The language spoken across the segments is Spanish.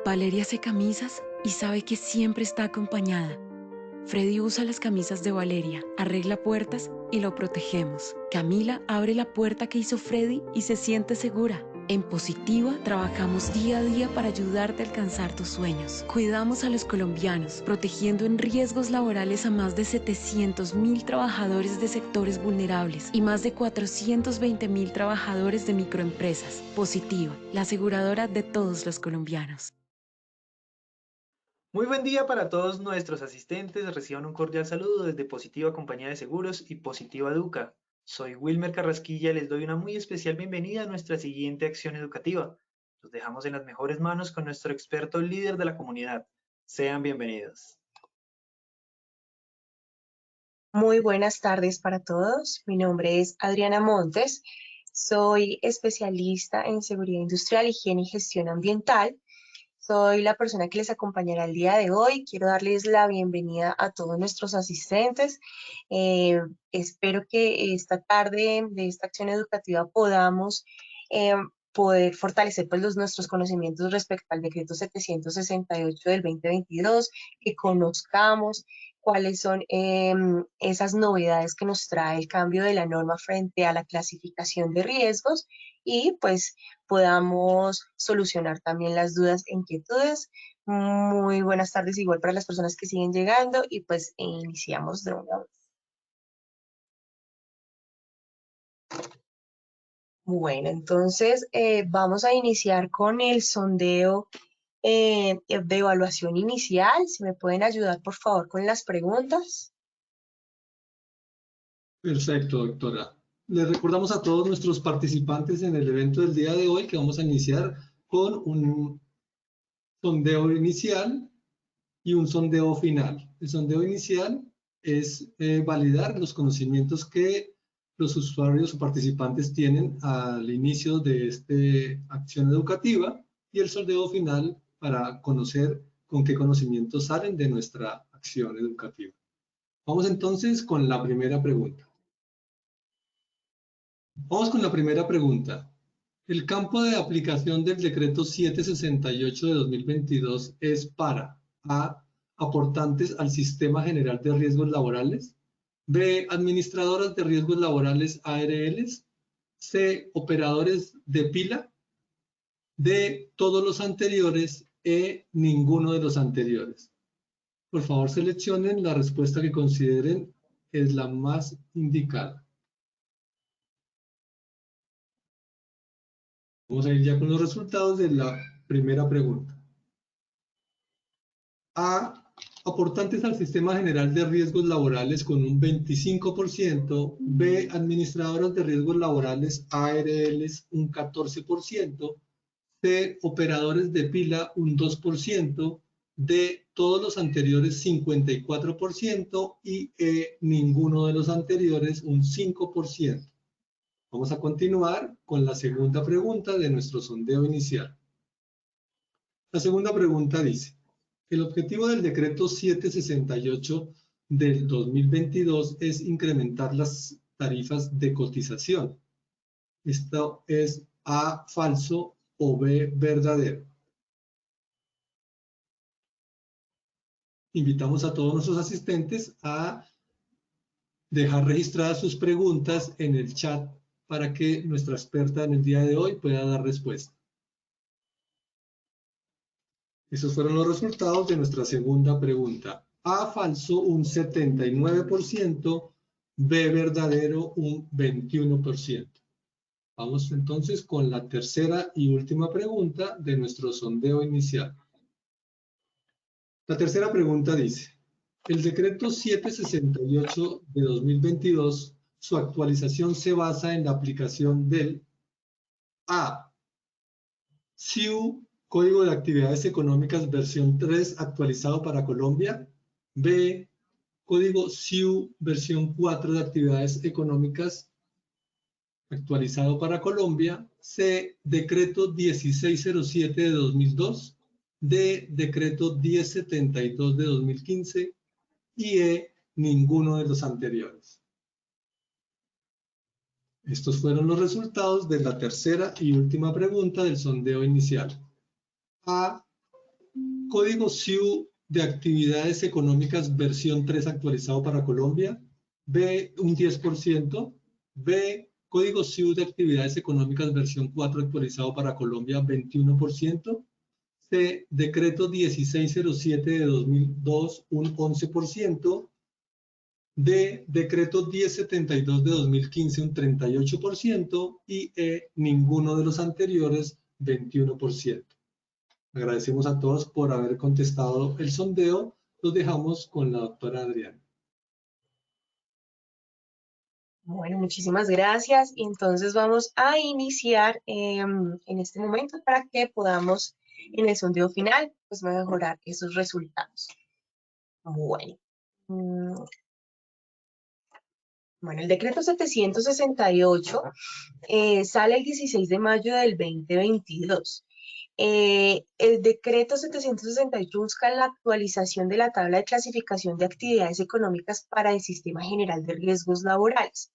Valeria hace camisas y sabe que siempre está acompañada. Freddy usa las camisas de Valeria, arregla puertas y lo protegemos. Camila abre la puerta que hizo Freddy y se siente segura. En Positiva trabajamos día a día para ayudarte a alcanzar tus sueños. Cuidamos a los colombianos, protegiendo en riesgos laborales a más de 700.000 trabajadores de sectores vulnerables y más de 420.000 trabajadores de microempresas. Positiva, la aseguradora de todos los colombianos. Muy buen día para todos nuestros asistentes. Reciban un cordial saludo desde Positiva Compañía de Seguros y Positiva Educa. Soy Wilmer Carrasquilla y les doy una muy especial bienvenida a nuestra siguiente acción educativa. Los dejamos en las mejores manos con nuestro experto líder de la comunidad. Sean bienvenidos. Muy buenas tardes para todos. Mi nombre es Adriana Montes. Soy especialista en seguridad industrial, higiene y gestión ambiental. Soy la persona que les acompañará el día de hoy. Quiero darles la bienvenida a todos nuestros asistentes. Espero que esta tarde de esta acción educativa podamos poder fortalecer pues, nuestros conocimientos respecto al decreto 768 del 2022, que conozcamos cuáles son esas novedades que nos trae el cambio de la norma frente a la clasificación de riesgos y pues podamos solucionar también las dudas e inquietudes. Muy buenas tardes igual para las personas que siguen llegando y pues iniciamos de una vez. Bueno, entonces vamos a iniciar con el sondeo de evaluación inicial. Si me pueden ayudar, por favor, con las preguntas. Perfecto, doctora. Les recordamos a todos nuestros participantes en el evento del día de hoy que vamos a iniciar con un sondeo inicial y un sondeo final. El sondeo inicial es validar los conocimientos que los usuarios o participantes tienen al inicio de esta acción educativa y el sondeo final para conocer con qué conocimientos salen de nuestra acción educativa. Vamos entonces con la primera pregunta. Vamos con la primera pregunta. El campo de aplicación del decreto 768 de 2022 es para A. Aportantes al Sistema General de Riesgos Laborales. B. Administradoras de riesgos laborales ARLs. C. Operadores de pila. D. Todos los anteriores. E. Ninguno de los anteriores. Por favor, seleccionen la respuesta que consideren es la más indicada. Vamos a ir ya con los resultados de la primera pregunta. A. Aportantes al Sistema General de Riesgos Laborales con un 25%. B. Administradoras de riesgos laborales ARLs un 14%. C. Operadores de pila un 2%. D. Todos los anteriores 54% y E. Ninguno de los anteriores un 5%. Vamos a continuar con la segunda pregunta de nuestro sondeo inicial. La segunda pregunta dice, el objetivo del decreto 768 del 2022 es incrementar las tarifas de cotización. Esto es A, falso o B, verdadero. Invitamos a todos nuestros asistentes a dejar registradas sus preguntas en el chat para que nuestra experta en el día de hoy pueda dar respuesta. Esos fueron los resultados de nuestra segunda pregunta. A, falso, un 79%, B, verdadero, un 21%. Vamos entonces con la tercera y última pregunta de nuestro sondeo inicial. La tercera pregunta dice, el decreto 768 de 2022, su actualización se basa en la aplicación del A. SIU, Código de Actividades Económicas versión 3 actualizado para Colombia. B. Código SIU versión 4 de Actividades Económicas actualizado para Colombia. C. Decreto 1607 de 2002. D. Decreto 1072 de 2015. Y E. Ninguno de los anteriores. Estos fueron los resultados de la tercera y última pregunta del sondeo inicial. A, Código SIU de actividades económicas versión 3 actualizado para Colombia. B, un 10%. B, Código SIU de actividades económicas versión 4 actualizado para Colombia, 21%. C, Decreto 1607 de 2002, un 11%. D, Decreto 1072 de 2015, un 38%. Y E, ninguno de los anteriores, 21%. Agradecemos a todos por haber contestado el sondeo. Los dejamos con la doctora Adriana. Bueno, muchísimas gracias. Y entonces vamos a iniciar en este momento para que podamos en el sondeo final pues mejorar esos resultados. Bueno. Bueno, el decreto 768 sale el 16 de mayo del 2022. El decreto 768 busca la actualización de la tabla de clasificación de actividades económicas para el Sistema General de Riesgos Laborales.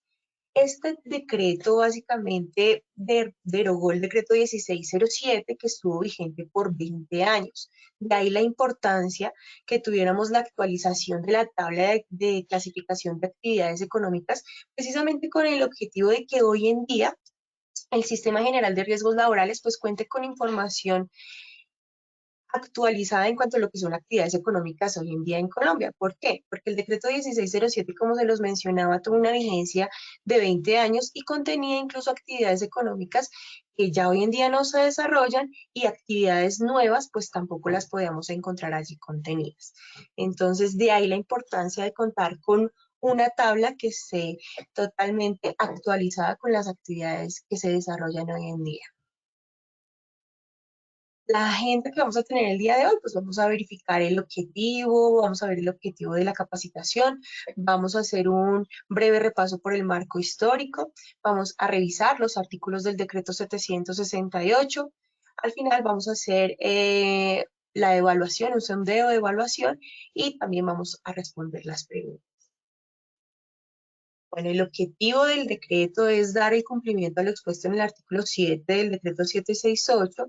Este decreto básicamente derogó el decreto 1607 que estuvo vigente por 20 años. De ahí la importancia que tuviéramos la actualización de la tabla de clasificación de actividades económicas, precisamente con el objetivo de que hoy en día el Sistema General de Riesgos Laborales pues cuente con información actualizada en cuanto a lo que son actividades económicas hoy en día en Colombia. ¿Por qué? Porque el decreto 1607, como se los mencionaba, tuvo una vigencia de 20 años y contenía incluso actividades económicas que ya hoy en día no se desarrollan y actividades nuevas, pues tampoco las podíamos encontrar allí contenidas. Entonces, de ahí la importancia de contar con una tabla que esté totalmente actualizada con las actividades que se desarrollan hoy en día. La agenda que vamos a tener el día de hoy, pues vamos a verificar el objetivo, vamos a ver el objetivo de la capacitación, vamos a hacer un breve repaso por el marco histórico, vamos a revisar los artículos del decreto 768, al final vamos a hacer la evaluación, un sondeo de evaluación y también vamos a responder las preguntas. Bueno, el objetivo del decreto es dar el cumplimiento a lo expuesto en el artículo 7 del decreto 768,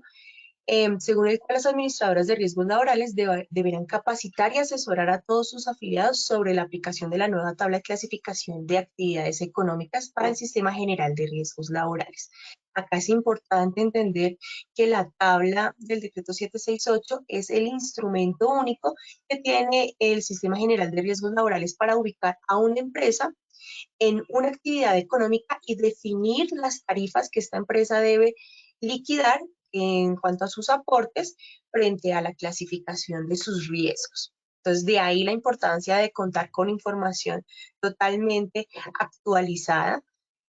según el cual las administradoras de riesgos laborales deberán capacitar y asesorar a todos sus afiliados sobre la aplicación de la nueva tabla de clasificación de actividades económicas para el Sistema General de Riesgos Laborales. Acá es importante entender que la tabla del decreto 768 es el instrumento único que tiene el Sistema General de Riesgos Laborales para ubicar a una empresa en una actividad económica y definir las tarifas que esta empresa debe liquidar en cuanto a sus aportes frente a la clasificación de sus riesgos. Entonces, de ahí la importancia de contar con información totalmente actualizada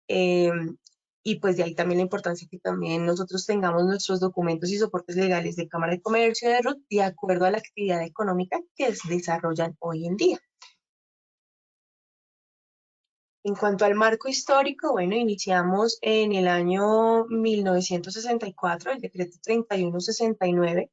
y pues de ahí también la importancia que también nosotros tengamos nuestros documentos y soportes legales de Cámara de Comercio de RUT de acuerdo a la actividad económica que desarrollan hoy en día. En cuanto al marco histórico, bueno, iniciamos en el año 1964, el decreto 3169,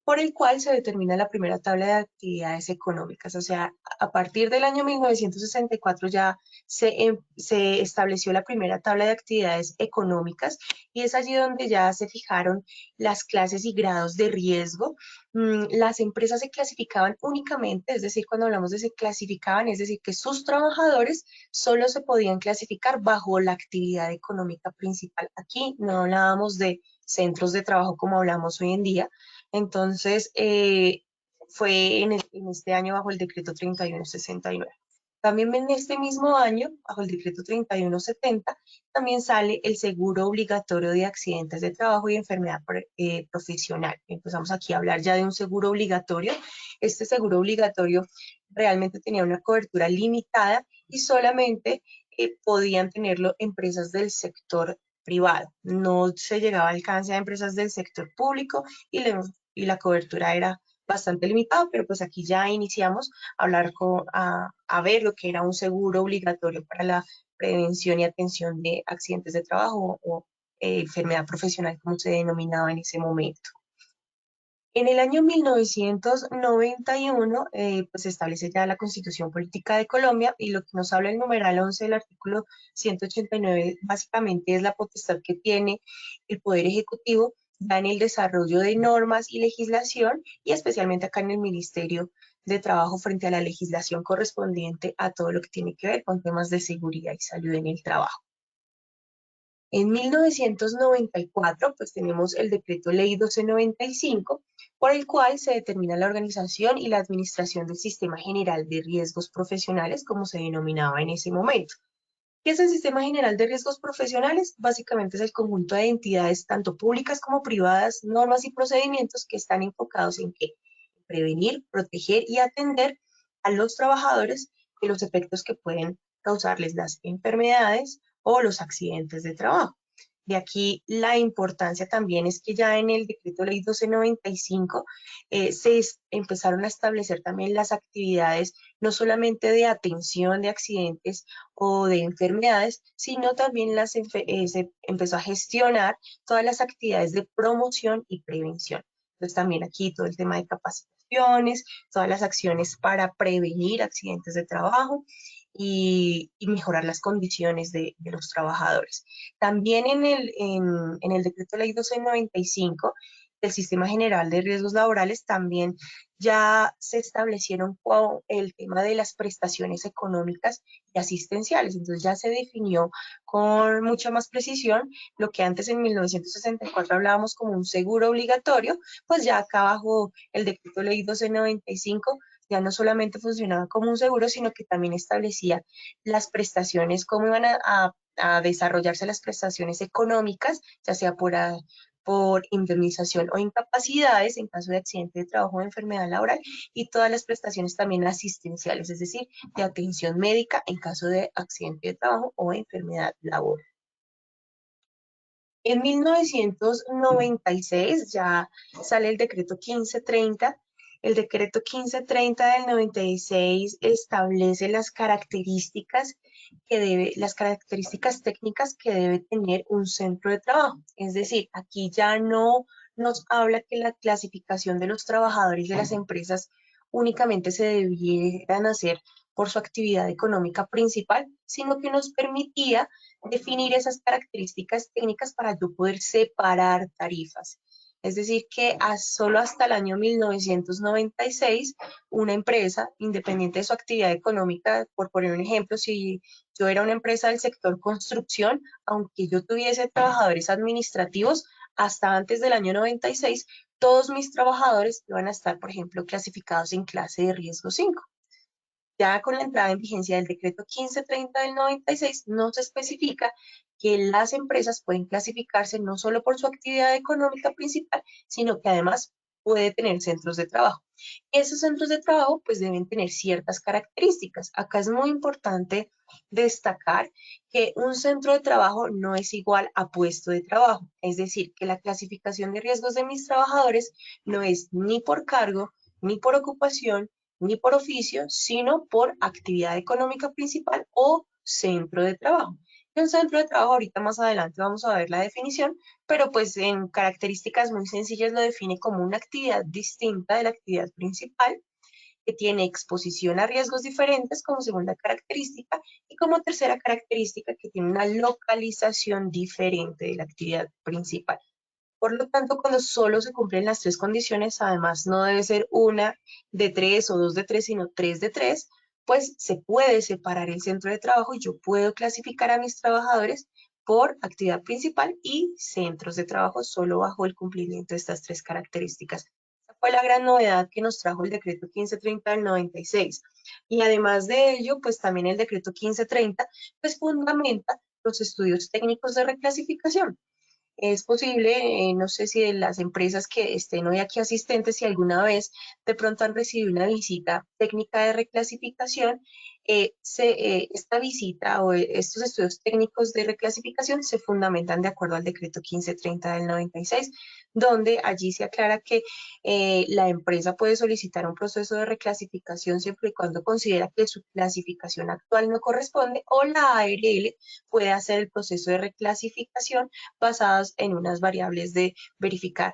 por el cual se determina la primera tabla de actividades económicas. O sea, a partir del año 1964 ya se estableció la primera tabla de actividades económicas y es allí donde ya se fijaron las clases y grados de riesgo. Las empresas se clasificaban únicamente, es decir, cuando hablamos de se clasificaban, es decir, que sus trabajadores solo se podían clasificar bajo la actividad económica principal. Aquí no hablábamos de centros de trabajo como hablamos hoy en día. Entonces, fue en este año bajo el decreto 3169. También en este mismo año, bajo el decreto 3170, también sale el seguro obligatorio de accidentes de trabajo y enfermedad profesional. Empezamos aquí a hablar ya de un seguro obligatorio. Este seguro obligatorio realmente tenía una cobertura limitada y solamente podían tenerlo empresas del sector privado. No se llegaba al alcance a empresas del sector público y la cobertura era bastante limitada, pero pues aquí ya iniciamos a hablar a ver lo que era un seguro obligatorio para la prevención y atención de accidentes de trabajo o enfermedad profesional, como se denominaba en ese momento. En el año 1991, pues se establece ya la Constitución Política de Colombia y lo que nos habla el numeral 11 del artículo 189 básicamente es la potestad que tiene el Poder Ejecutivo ya en el desarrollo de normas y legislación, y especialmente acá en el Ministerio de Trabajo frente a la legislación correspondiente a todo lo que tiene que ver con temas de seguridad y salud en el trabajo. En 1994, pues tenemos el Decreto Ley 1295, por el cual se determina la organización y la administración del Sistema General de Riesgos Profesionales, como se denominaba en ese momento. ¿Qué es el Sistema General de Riesgos Profesionales? Básicamente es el conjunto de entidades, tanto públicas como privadas, normas y procedimientos que están enfocados en qué: prevenir, proteger y atender a los trabajadores de los efectos que pueden causarles las enfermedades o los accidentes de trabajo. De aquí la importancia también es que ya en el Decreto Ley 1295 empezaron a establecer también las actividades no solamente de atención de accidentes o de enfermedades, sino también se empezó a gestionar todas las actividades de promoción y prevención. Entonces también aquí todo el tema de capacitaciones, todas las acciones para prevenir accidentes de trabajo y mejorar las condiciones de los trabajadores. También en el Decreto Ley 1295 del Sistema General de Riesgos Laborales también ya se establecieron el tema de las prestaciones económicas y asistenciales. Entonces ya se definió con mucha más precisión lo que antes en 1964 hablábamos como un seguro obligatorio, pues ya acá bajo el Decreto Ley 1295 ya no solamente funcionaba como un seguro, sino que también establecía las prestaciones, cómo iban a desarrollarse las prestaciones económicas, ya sea por indemnización o incapacidades en caso de accidente de trabajo o enfermedad laboral, y todas las prestaciones también asistenciales, es decir, de atención médica en caso de accidente de trabajo o enfermedad laboral. En 1996 ya sale el decreto 1530. El decreto 1530 del 96 establece las características técnicas que debe tener un centro de trabajo. Es decir, aquí ya no nos habla que la clasificación de los trabajadores de las empresas únicamente se debieran hacer por su actividad económica principal, sino que nos permitía definir esas características técnicas para yo poder separar tarifas. Es decir, que solo hasta el año 1996, una empresa, independiente de su actividad económica, por poner un ejemplo, si yo era una empresa del sector construcción, aunque yo tuviese trabajadores administrativos, hasta antes del año 96, todos mis trabajadores iban a estar, por ejemplo, clasificados en clase de riesgo 5. Ya con la entrada en vigencia del decreto 1530 del 96, no se especifica que las empresas pueden clasificarse no solo por su actividad económica principal, sino que además puede tener centros de trabajo. Esos centros de trabajo pues deben tener ciertas características. Acá es muy importante destacar que un centro de trabajo no es igual a puesto de trabajo. Es decir, que la clasificación de riesgos de mis trabajadores no es ni por cargo, ni por ocupación, ni por oficio, sino por actividad económica principal o centro de trabajo. Y un centro de trabajo, ahorita más adelante vamos a ver la definición, pero pues en características muy sencillas lo define como una actividad distinta de la actividad principal, que tiene exposición a riesgos diferentes como segunda característica, y como tercera característica que tiene una localización diferente de la actividad principal. Por lo tanto, cuando solo se cumplen las tres condiciones, además no debe ser una de tres o dos de tres, sino tres de tres, pues se puede separar el centro de trabajo y yo puedo clasificar a mis trabajadores por actividad principal y centros de trabajo solo bajo el cumplimiento de estas tres características. Esa fue la gran novedad que nos trajo el decreto 1530 del 96. Y además de ello, pues también el decreto 1530 pues fundamenta los estudios técnicos de reclasificación. Es posible, no sé si de las empresas que estén hoy aquí asistentes, si alguna vez de pronto han recibido una visita técnica de reclasificación, esta visita o estos estudios técnicos de reclasificación se fundamentan de acuerdo al decreto 1530 del 96, donde allí se aclara que la empresa puede solicitar un proceso de reclasificación siempre y cuando considera que su clasificación actual no corresponde, o la ARL puede hacer el proceso de reclasificación basadas en unas variables de verificar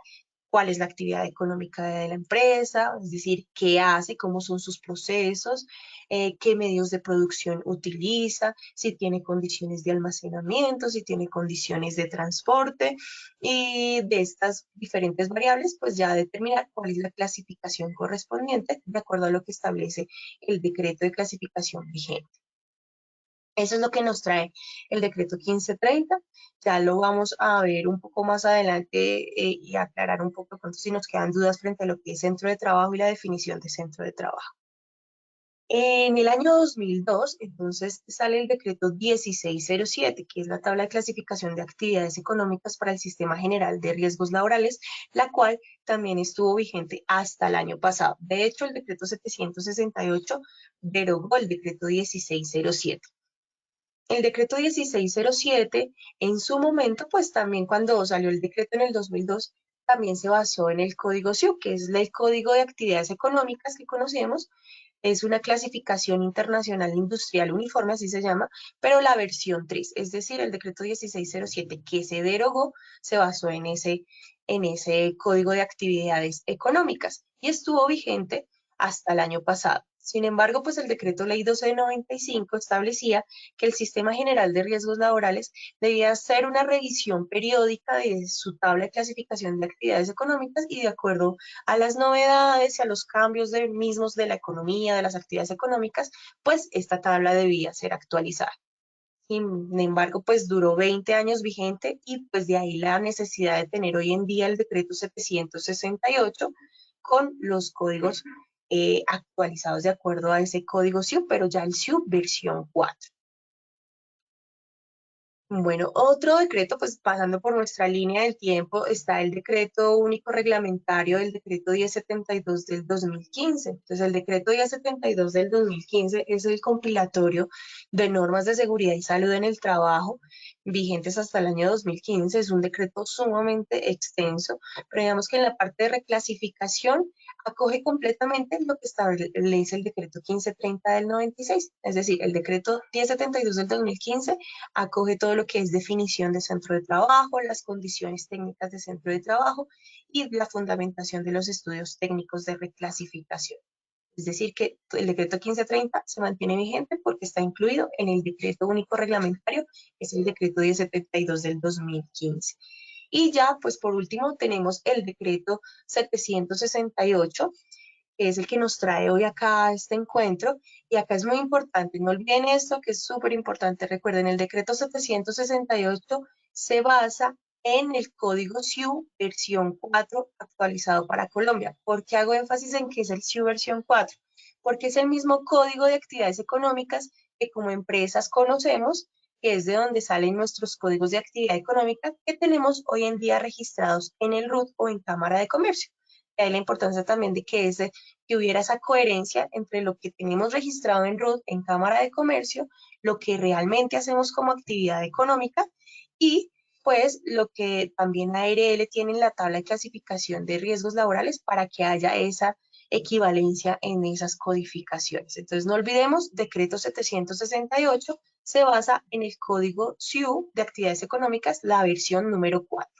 cuál es la actividad económica de la empresa, es decir, qué hace, cómo son sus procesos, qué medios de producción utiliza, si tiene condiciones de almacenamiento, si tiene condiciones de transporte, y de estas diferentes variables, pues ya determinar cuál es la clasificación correspondiente de acuerdo a lo que establece el decreto de clasificación vigente. Eso es lo que nos trae el decreto 1530. Ya lo vamos a ver un poco más adelante y aclarar un poco si nos quedan dudas frente a lo que es centro de trabajo y la definición de centro de trabajo. En el año 2002, entonces, sale el decreto 1607, que es la tabla de clasificación de actividades económicas para el Sistema General de Riesgos Laborales, la cual también estuvo vigente hasta el año pasado. De hecho, el decreto 768 derogó el decreto 1607. El decreto 1607, en su momento, pues también cuando salió el decreto en el 2002, también se basó en el Código SIU, que es el Código de Actividades Económicas que conocemos. Es una clasificación internacional industrial uniforme, así se llama, pero la versión 3, es decir, el decreto 1607 que se derogó, se basó en ese Código de Actividades Económicas y estuvo vigente hasta el año pasado. Sin embargo, pues el decreto ley 1295 establecía que el Sistema General de Riesgos Laborales debía hacer una revisión periódica de su tabla de clasificación de actividades económicas y de acuerdo a las novedades y a los cambios mismos de la economía, de las actividades económicas, pues esta tabla debía ser actualizada. Sin embargo, pues duró 20 años vigente y pues de ahí la necesidad de tener hoy en día el decreto 768 con los códigos actualizados de acuerdo a ese código SIU, pero ya el SIU versión 4. Bueno, otro decreto, pues pasando por nuestra línea del tiempo, está el decreto único reglamentario del decreto 1072 del 2015. Entonces, el decreto 1072 del 2015 es el compilatorio de normas de seguridad y salud en el trabajo vigentes hasta el año 2015. Es un decreto sumamente extenso, pero digamos que en la parte de reclasificación acoge completamente lo que establece el decreto 1530 del 96. Es decir, el decreto 1072 del 2015 acoge todo lo que es definición de centro de trabajo, las condiciones técnicas de centro de trabajo y la fundamentación de los estudios técnicos de reclasificación. Es decir, que el decreto 1530 se mantiene vigente porque está incluido en el decreto único reglamentario, que es el decreto 1072 del 2015. Y ya, pues por último, tenemos el decreto 768, que es el que nos trae hoy acá a este encuentro. Y acá es muy importante, no olviden esto, que es súper importante. Recuerden, el decreto 768 se basa en el código SIU versión 4 actualizado para Colombia. ¿Por qué hago énfasis en que es el SIU versión 4? Porque es el mismo código de actividades económicas que como empresas conocemos, que es de donde salen nuestros códigos de actividad económica que tenemos hoy en día registrados en el RUT o en Cámara de Comercio. De ahí la importancia también de que hubiera esa coherencia entre lo que tenemos registrado en RUT, en Cámara de Comercio, lo que realmente hacemos como actividad económica y pues lo que también la ARL tiene en la tabla de clasificación de riesgos laborales para que haya esa equivalencia en esas codificaciones. Entonces no olvidemos, decreto 768 se basa en el código SIU de actividades económicas, la versión número 4.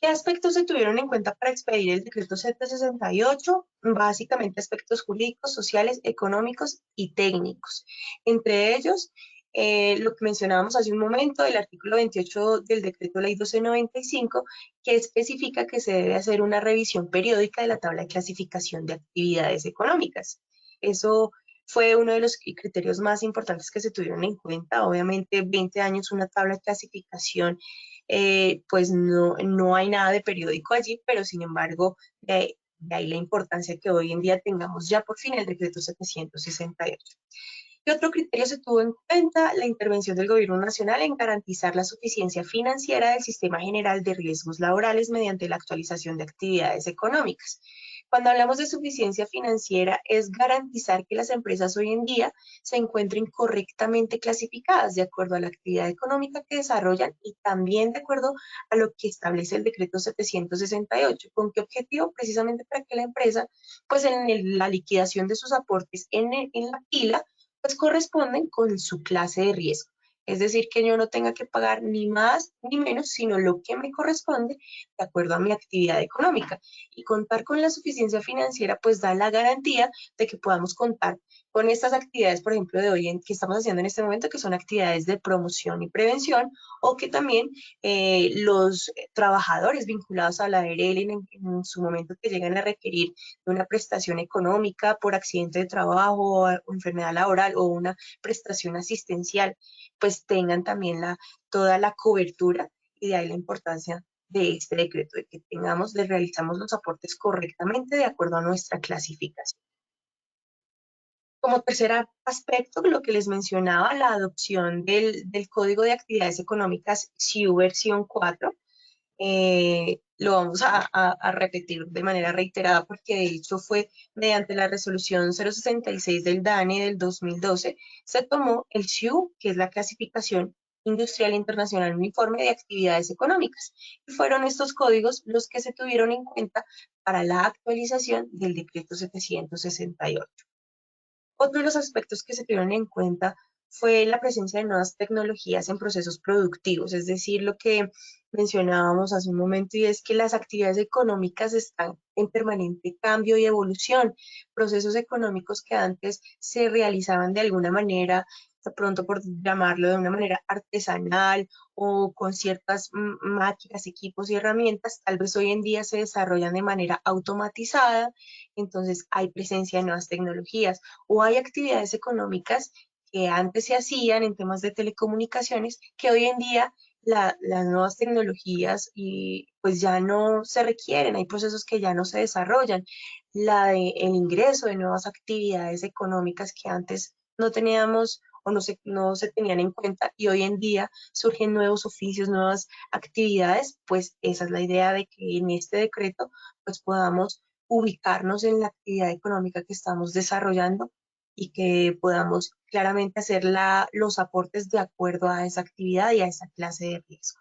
¿Qué aspectos se tuvieron en cuenta para expedir el decreto 768? Básicamente aspectos jurídicos, sociales, económicos y técnicos. Entre ellos, lo que mencionábamos hace un momento, el artículo 28 del decreto ley 1295, que especifica que se debe hacer una revisión periódica de la tabla de clasificación de actividades económicas. Eso fue uno de los criterios más importantes que se tuvieron en cuenta. Obviamente, 20 años una tabla de clasificación, pues no hay nada de periódico allí, pero sin embargo, de ahí la importancia que hoy en día tengamos ya por fin el decreto 768. ¿Qué otro criterio se tuvo en cuenta? La intervención del Gobierno Nacional en garantizar la suficiencia financiera del Sistema General de Riesgos Laborales mediante la actualización de actividades económicas. Cuando hablamos de suficiencia financiera, es garantizar que las empresas hoy en día se encuentren correctamente clasificadas de acuerdo a la actividad económica que desarrollan y también de acuerdo a lo que establece el decreto 768. ¿Con qué objetivo? Precisamente para que la empresa, pues en la liquidación de sus aportes en la pila, pues corresponden con su clase de riesgo. Es decir, que yo no tenga que pagar ni más ni menos, sino lo que me corresponde de acuerdo a mi actividad económica. Y contar con la suficiencia financiera pues da la garantía de que podamos contar con estas actividades, por ejemplo, de hoy que estamos haciendo en este momento, que son actividades de promoción y prevención, o que también los trabajadores vinculados a la ARL en su momento que llegan a requerir de una prestación económica por accidente de trabajo o enfermedad laboral o una prestación asistencial, pues tengan también toda la cobertura, y de ahí la importancia de este decreto, de que realizamos los aportes correctamente de acuerdo a nuestra clasificación. Como tercer aspecto, lo que les mencionaba, la adopción del Código de Actividades Económicas SIU versión 4, lo vamos a repetir de manera reiterada porque de hecho fue mediante la resolución 066 del DANE del 2012, se tomó el SIU, que es la clasificación industrial internacional uniforme de actividades económicas, y fueron estos códigos los que se tuvieron en cuenta para la actualización del decreto 768. Otro de los aspectos que se tuvieron en cuenta fue la presencia de nuevas tecnologías en procesos productivos, es decir, lo que mencionábamos hace un momento, y es que las actividades económicas están en permanente cambio y evolución. Procesos económicos que antes se realizaban de alguna manera, de pronto por llamarlo de una manera artesanal o con ciertas máquinas, equipos y herramientas, tal vez hoy en día se desarrollan de manera automatizada, entonces hay presencia de nuevas tecnologías, o hay actividades económicas que antes se hacían en temas de telecomunicaciones, que hoy en día las nuevas tecnologías y pues ya no se requieren, hay procesos que ya no se desarrollan. El ingreso de nuevas actividades económicas que antes no teníamos o no se tenían en cuenta, y hoy en día surgen nuevos oficios, nuevas actividades, pues esa es la idea de que en este decreto pues podamos ubicarnos en la actividad económica que estamos desarrollando y que podamos claramente hacer los aportes de acuerdo a esa actividad y a esa clase de riesgo.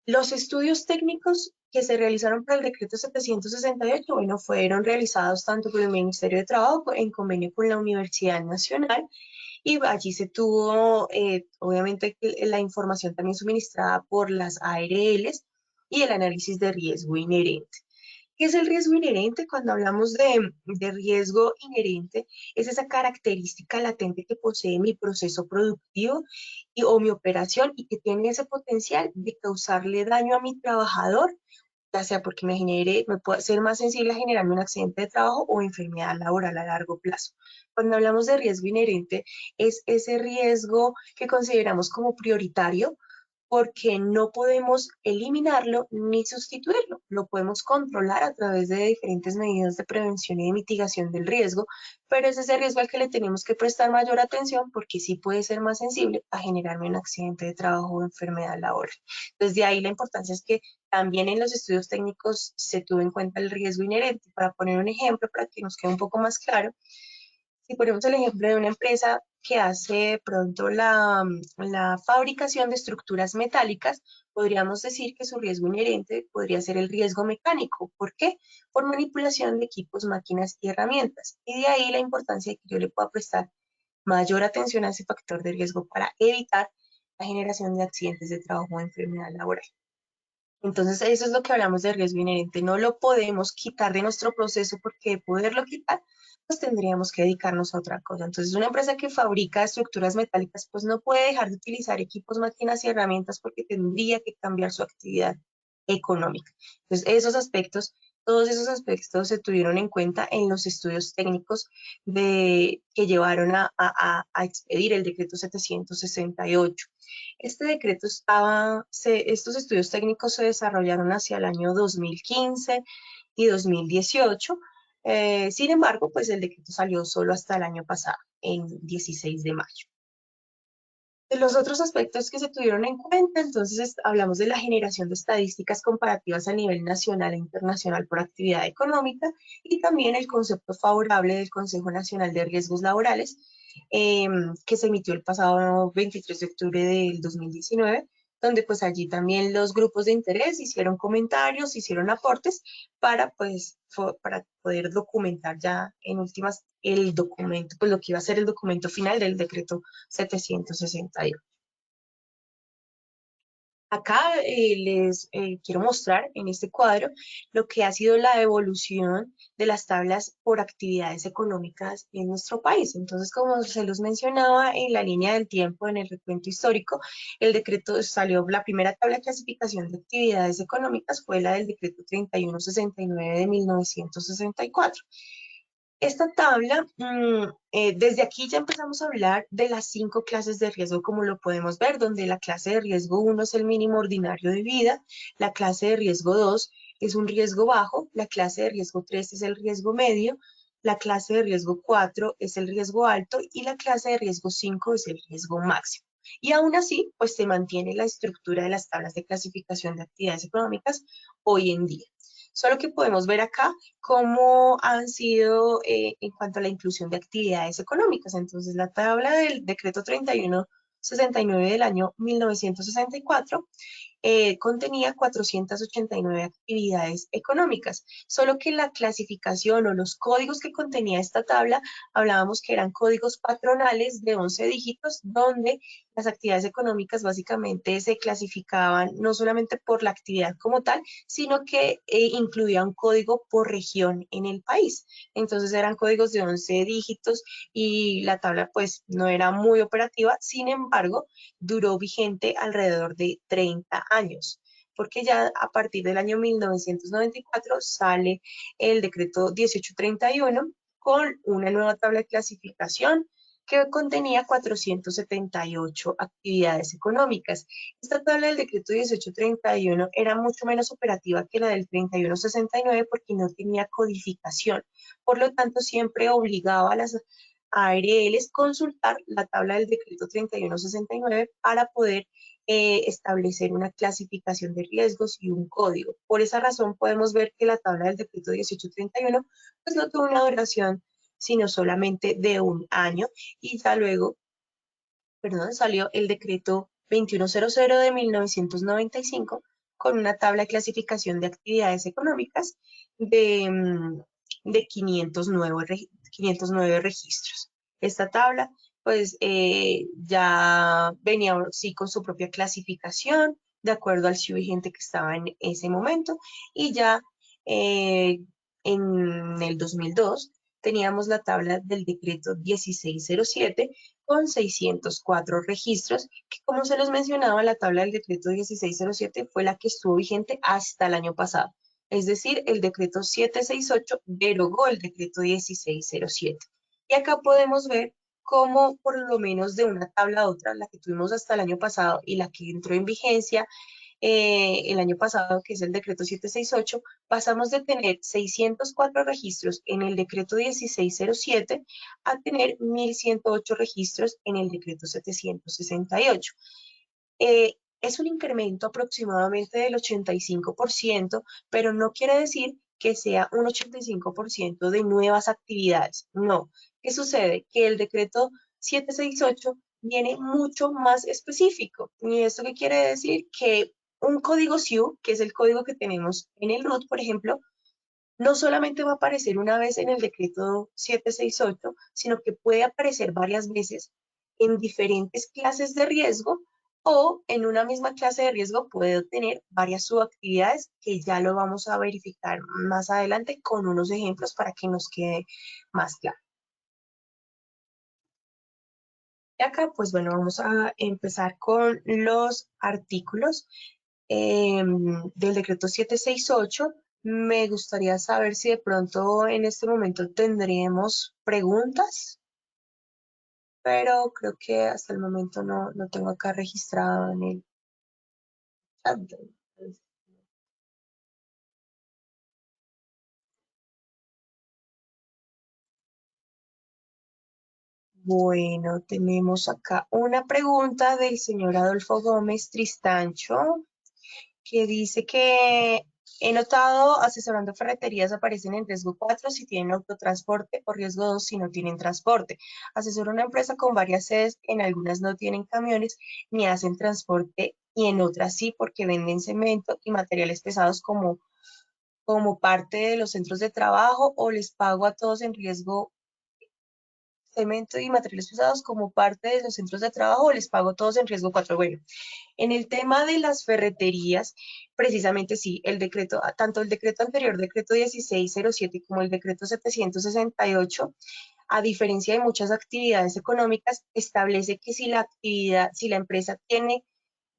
Los estudios técnicos que se realizaron para el decreto 768, bueno, fueron realizados tanto por el Ministerio de Trabajo en convenio con la Universidad Nacional, y allí se tuvo, obviamente, la información también suministrada por las ARLs y el análisis de riesgo inherente. ¿Qué es el riesgo inherente? Cuando hablamos de riesgo inherente, es esa característica latente que posee mi proceso productivo o mi operación, y que tiene ese potencial de causarle daño a mi trabajador, ya sea porque me puede ser más sensible a generarme un accidente de trabajo o enfermedad laboral a largo plazo. Cuando hablamos de riesgo inherente, es ese riesgo que consideramos como prioritario, porque no podemos eliminarlo ni sustituirlo. Lo podemos controlar a través de diferentes medidas de prevención y de mitigación del riesgo, pero es ese riesgo al que le tenemos que prestar mayor atención, porque sí puede ser más sensible a generarme un accidente de trabajo o enfermedad laboral. Desde ahí la importancia es que también en los estudios técnicos se tuvo en cuenta el riesgo inherente. Para poner un ejemplo, para que nos quede un poco más claro, si ponemos el ejemplo de una empresa que hace pronto la fabricación de estructuras metálicas, podríamos decir que su riesgo inherente podría ser el riesgo mecánico. ¿Por qué? Por manipulación de equipos, máquinas y herramientas. Y de ahí la importancia de que yo le pueda prestar mayor atención a ese factor de riesgo para evitar la generación de accidentes de trabajo o enfermedad laboral. Entonces, eso es lo que hablamos de riesgo inherente. No lo podemos quitar de nuestro proceso, porque de poderlo quitar, pues tendríamos que dedicarnos a otra cosa. Entonces, una empresa que fabrica estructuras metálicas, pues no puede dejar de utilizar equipos, máquinas y herramientas, porque tendría que cambiar su actividad económica. Entonces, todos esos aspectos se tuvieron en cuenta en los estudios técnicos que llevaron a expedir el decreto 768. Este decreto estos estudios técnicos se desarrollaron hacia el año 2015 y 2018. Sin embargo, pues el decreto salió solo hasta el año pasado, en 16 de mayo. De los otros aspectos que se tuvieron en cuenta, entonces hablamos de la generación de estadísticas comparativas a nivel nacional e internacional por actividad económica, y también el concepto favorable del Consejo Nacional de Riesgos Laborales, que se emitió el pasado 23 de octubre del 2019, donde pues allí también los grupos de interés hicieron comentarios, hicieron aportes para pues para poder documentar ya en últimas el documento, pues lo que iba a ser el documento final del decreto 761. Acá les quiero mostrar en este cuadro lo que ha sido la evolución de las tablas por actividades económicas en nuestro país. Entonces, como se los mencionaba en la línea del tiempo, en el recuento histórico, el decreto salió, la primera tabla de clasificación de actividades económicas fue la del decreto 3169 de 1964. Esta tabla, desde aquí ya empezamos a hablar de las 5 clases de riesgo, como lo podemos ver, donde la clase de riesgo 1 es el mínimo ordinario de vida, la clase de riesgo 2 es un riesgo bajo, la clase de riesgo 3 es el riesgo medio, la clase de riesgo 4 es el riesgo alto y la clase de riesgo 5 es el riesgo máximo. Y aún así, pues se mantiene la estructura de las tablas de clasificación de actividades económicas hoy en día. Solo que podemos ver acá cómo han sido en cuanto a la inclusión de actividades económicas. Entonces, la tabla del decreto 3169 del año 1964 contenía 489 actividades económicas, solo que la clasificación o los códigos que contenía esta tabla, hablábamos que eran códigos patronales de 11 dígitos, donde las actividades económicas básicamente se clasificaban no solamente por la actividad como tal, sino que incluía un código por región en el país. Entonces eran códigos de 11 dígitos y la tabla pues no era muy operativa, sin embargo, duró vigente alrededor de 30 años, porque ya a partir del año 1994 sale el decreto 1831 con una nueva tabla de clasificación que contenía 478 actividades económicas. Esta tabla del decreto 1831 era mucho menos operativa que la del 3169 porque no tenía codificación. Por lo tanto, siempre obligaba a las ARLs consultar la tabla del decreto 3169 para poder establecer una clasificación de riesgos y un código. Por esa razón podemos ver que la tabla del decreto 1831 pues no tuvo una duración sino solamente de un año y ya luego, perdón, salió el decreto 2100 de 1995 con una tabla de clasificación de actividades económicas de 509 registros. Esta tabla, pues, ya venía sí con su propia clasificación, de acuerdo al SIU vigente que estaba en ese momento, y ya en el 2002 teníamos la tabla del decreto 1607 con 604 registros, que como se los mencionaba, la tabla del decreto 1607 fue la que estuvo vigente hasta el año pasado. Es decir, el decreto 768 derogó el decreto 1607. Y acá podemos ver cómo por lo menos de una tabla a otra, la que tuvimos hasta el año pasado y la que entró en vigencia el año pasado, que es el decreto 768, pasamos de tener 604 registros en el decreto 1607 a tener 1.108 registros en el decreto 768. Es un incremento aproximadamente del 85%, pero no quiere decir que sea un 85% de nuevas actividades. No. ¿Qué sucede? Que el decreto 768 viene mucho más específico. ¿Y esto qué quiere decir? Que un código SIU, que es el código que tenemos en el RUT, por ejemplo, no solamente va a aparecer una vez en el decreto 768, sino que puede aparecer varias veces en diferentes clases de riesgo o en una misma clase de riesgo puede tener varias subactividades que ya lo vamos a verificar más adelante con unos ejemplos para que nos quede más claro. Y acá, pues bueno, vamos a empezar con los artículos del decreto 768. Me gustaría saber si de pronto en este momento tendríamos preguntas, pero creo que hasta el momento no tengo acá registrado en el chat. Bueno, tenemos acá una pregunta del señor Adolfo Gómez Tristancho, que dice que he notado asesorando ferreterías aparecen en riesgo 4 si tienen autotransporte o riesgo 2 si no tienen transporte. Asesoro una empresa con varias sedes, en algunas no tienen camiones ni hacen transporte y en otras sí, porque venden cemento y materiales pesados como parte de los centros de trabajo, o les pago a todos en riesgo cemento y materiales pesados como parte de los centros de trabajo, o les pago todos en riesgo 4. Bueno, en el tema de las ferreterías, precisamente sí, el decreto, tanto el decreto anterior, decreto 1607, como el decreto 768, a diferencia de muchas actividades económicas, establece que si la empresa tiene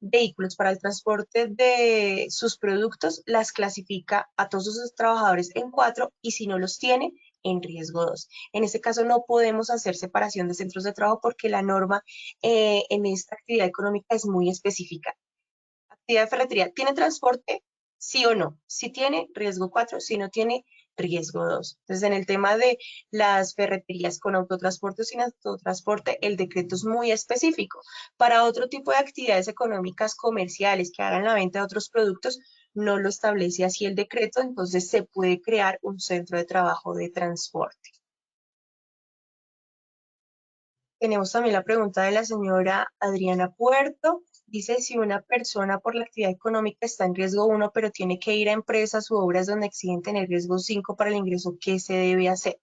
vehículos para el transporte de sus productos, las clasifica a todos sus trabajadores en 4, y si no los tiene, en riesgo 2. En este caso no podemos hacer separación de centros de trabajo porque la norma en esta actividad económica es muy específica. Actividad de ferretería, ¿tiene transporte? Sí o no. Si tiene, riesgo 4, si no tiene, riesgo 2. Entonces, en el tema de las ferreterías con autotransporte o sin autotransporte, el decreto es muy específico. Para otro tipo de actividades económicas comerciales que hagan la venta de otros productos, no lo establece así el decreto, entonces se puede crear un centro de trabajo de transporte. Tenemos también la pregunta de la señora Adriana Puerto. Dice, si una persona por la actividad económica está en riesgo 1, pero tiene que ir a empresas u obras donde existen tener riesgo 5 para el ingreso, ¿qué se debe hacer?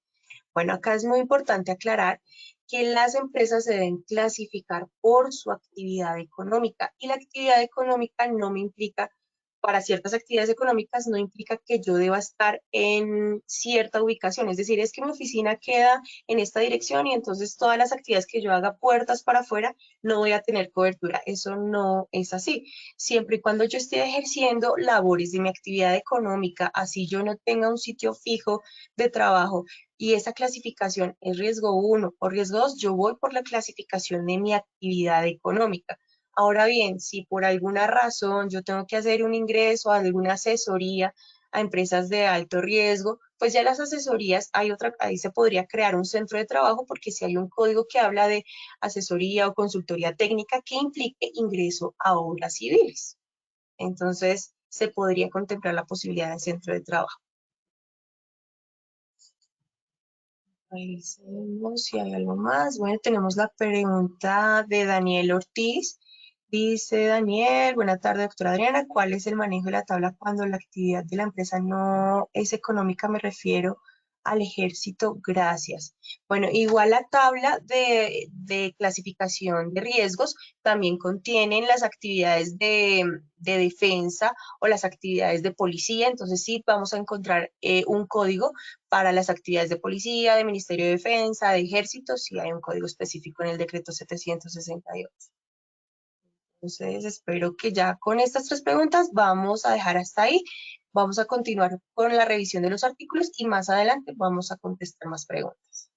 Bueno, acá es muy importante aclarar que las empresas se deben clasificar por su actividad económica, y la actividad económica no me implica, para ciertas actividades económicas no implica que yo deba estar en cierta ubicación, es decir, es que mi oficina queda en esta dirección y entonces todas las actividades que yo haga puertas para afuera no voy a tener cobertura. Eso no es así. Siempre y cuando yo esté ejerciendo labores de mi actividad económica, así yo no tenga un sitio fijo de trabajo y esa clasificación es riesgo 1 o riesgo 2, yo voy por la clasificación de mi actividad económica. Ahora bien, si por alguna razón yo tengo que hacer un ingreso a alguna asesoría a empresas de alto riesgo, pues ya las asesorías, ahí se podría crear un centro de trabajo, porque si hay un código que habla de asesoría o consultoría técnica que implique ingreso a obras civiles. Entonces, se podría contemplar la posibilidad de centro de trabajo. Revisemos si hay algo más. Bueno, tenemos la pregunta de Daniel Ortiz. Dice Daniel, buena tarde, doctora Adriana. ¿Cuál es el manejo de la tabla cuando la actividad de la empresa no es económica? Me refiero al ejército. Gracias. Bueno, igual la tabla de clasificación de riesgos también contienen las actividades de defensa o las actividades de policía. Entonces sí, vamos a encontrar un código para las actividades de policía, de Ministerio de Defensa, de Ejército, sí hay un código específico en el decreto 768. Entonces, espero que ya con estas 3 preguntas vamos a dejar hasta ahí. Vamos a continuar con la revisión de los artículos y más adelante vamos a contestar más preguntas.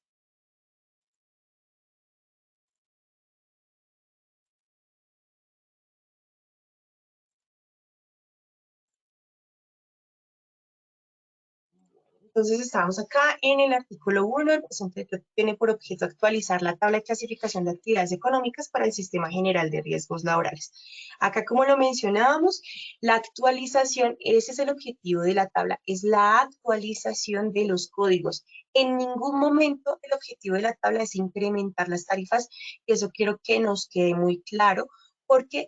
Entonces estamos acá en el artículo 1, el presente decreto tiene por objeto actualizar la tabla de clasificación de actividades económicas para el Sistema General de Riesgos Laborales. Acá, como lo mencionábamos, la actualización, ese es el objetivo de la tabla, es la actualización de los códigos. En ningún momento el objetivo de la tabla es incrementar las tarifas, y eso quiero que nos quede muy claro, porque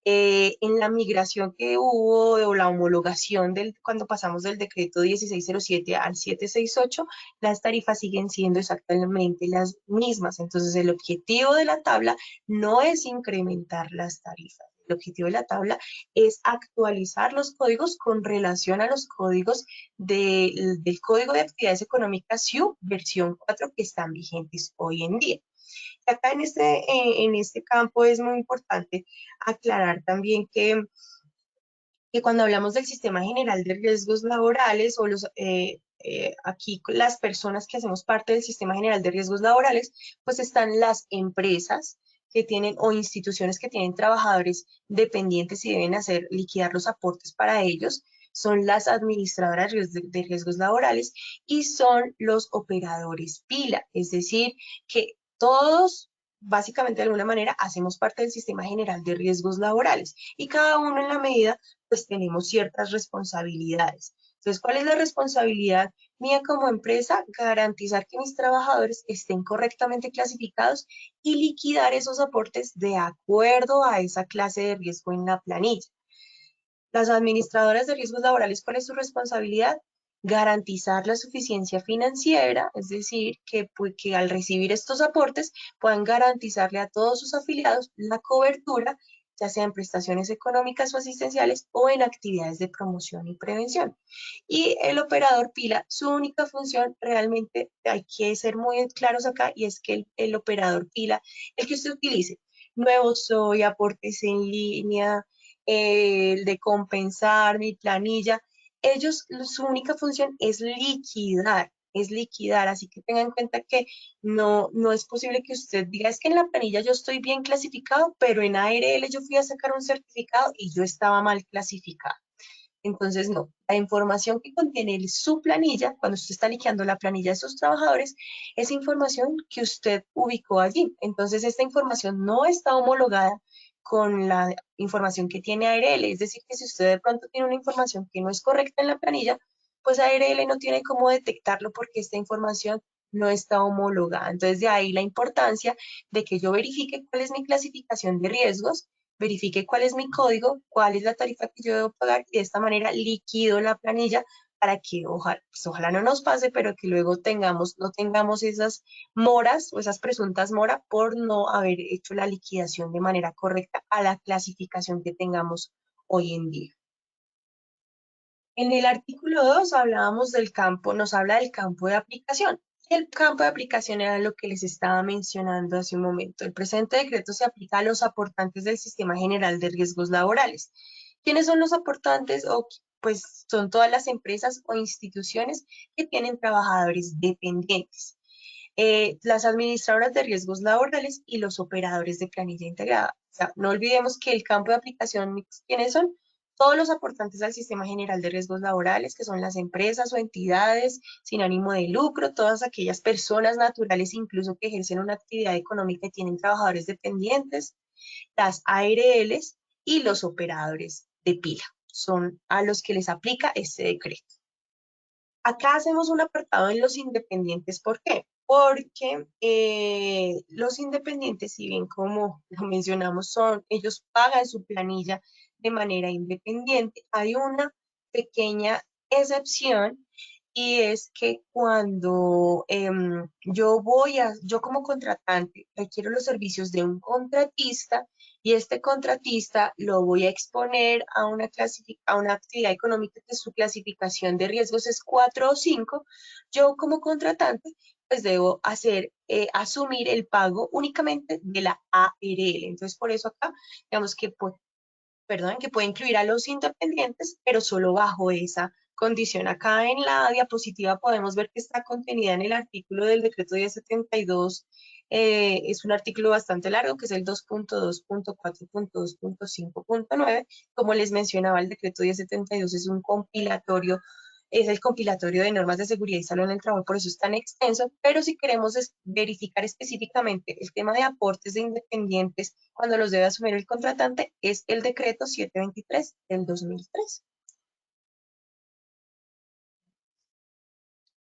en la migración que hubo o la homologación cuando pasamos del decreto 1607 al 768, las tarifas siguen siendo exactamente las mismas. Entonces, el objetivo de la tabla no es incrementar las tarifas. El objetivo de la tabla es actualizar los códigos con relación a los códigos del Código de Actividades Económicas SIU versión 4 que están vigentes hoy en día. Acá en este campo es muy importante aclarar también que cuando hablamos del Sistema General de Riesgos Laborales o aquí las personas que hacemos parte del Sistema General de Riesgos Laborales, pues están las empresas que tienen o instituciones que tienen trabajadores dependientes y deben liquidar los aportes para ellos, son las administradoras de riesgos laborales y son los operadores pila, es decir, que todos básicamente de alguna manera hacemos parte del Sistema General de Riesgos Laborales y cada uno en la medida pues tenemos ciertas responsabilidades. Entonces, ¿cuál es la responsabilidad mía como empresa? Garantizar que mis trabajadores estén correctamente clasificados y liquidar esos aportes de acuerdo a esa clase de riesgo en la planilla. Las administradoras de riesgos laborales, ¿cuál es su responsabilidad? Garantizar la suficiencia financiera, es decir, que al recibir estos aportes puedan garantizarle a todos sus afiliados la cobertura, ya sea en prestaciones económicas o asistenciales o en actividades de promoción y prevención. Y el operador pila, su única función, realmente hay que ser muy claros acá, y es que el operador pila, el que usted utilice, Nuevo Soy, aportes en línea, el de compensar, mi planilla, ellos, su única función es liquidar, así que tengan en cuenta que no es posible que usted diga, es que en la planilla yo estoy bien clasificado, pero en ARL yo fui a sacar un certificado y yo estaba mal clasificado. Entonces, no, la información que contiene su planilla, cuando usted está liquidando la planilla de sus trabajadores, es información que usted ubicó allí. Entonces, esta información no está homologada con la información que tiene ARL. Es decir, que si usted de pronto tiene una información que no es correcta en la planilla, pues ARL no tiene cómo detectarlo porque esta información no está homologada. Entonces, de ahí la importancia de que yo verifique cuál es mi clasificación de riesgos, verifique cuál es mi código, cuál es la tarifa que yo debo pagar, y de esta manera liquido la planilla para que ojalá no nos pase, pero que luego no tengamos esas moras o esas presuntas moras por no haber hecho la liquidación de manera correcta a la clasificación que tengamos hoy en día. En el artículo 2 hablábamos del campo, nos habla del campo de aplicación. El campo de aplicación era lo que les estaba mencionando hace un momento. El presente decreto se aplica a los aportantes del Sistema General de Riesgos Laborales. ¿Quiénes son los aportantes? Pues son todas las empresas o instituciones que tienen trabajadores dependientes. Las administradoras de riesgos laborales y los operadores de planilla integrada. O sea, no olvidemos que el campo de aplicación, ¿quiénes son? Todos los aportantes al Sistema General de Riesgos Laborales, que son las empresas o entidades sin ánimo de lucro, todas aquellas personas naturales incluso que ejercen una actividad económica y tienen trabajadores dependientes, las ARLs y los operadores de pila. Son a los que les aplica este decreto. Acá hacemos un apartado en los independientes. ¿Por qué? Porque los independientes, si bien como lo mencionamos, ellos pagan su planilla de manera independiente, hay una pequeña excepción, y es que cuando yo como contratante requiero los servicios de un contratista, y este contratista lo voy a exponer a una actividad económica que su clasificación de riesgos es 4 o 5, yo como contratante pues debo asumir el pago únicamente de la ARL. Entonces, por eso acá, digamos que que puede incluir a los independientes, pero solo bajo esa condición. Acá en la diapositiva podemos ver que está contenida en el artículo del decreto 1072. Es un artículo bastante largo, que es el 2.2.4.2.5.9. Como les mencionaba, el decreto 1072 es el compilatorio de normas de seguridad y salud en el trabajo, por eso es tan extenso, pero si queremos verificar específicamente el tema de aportes de independientes cuando los debe asumir el contratante, es el decreto 723 del 2003.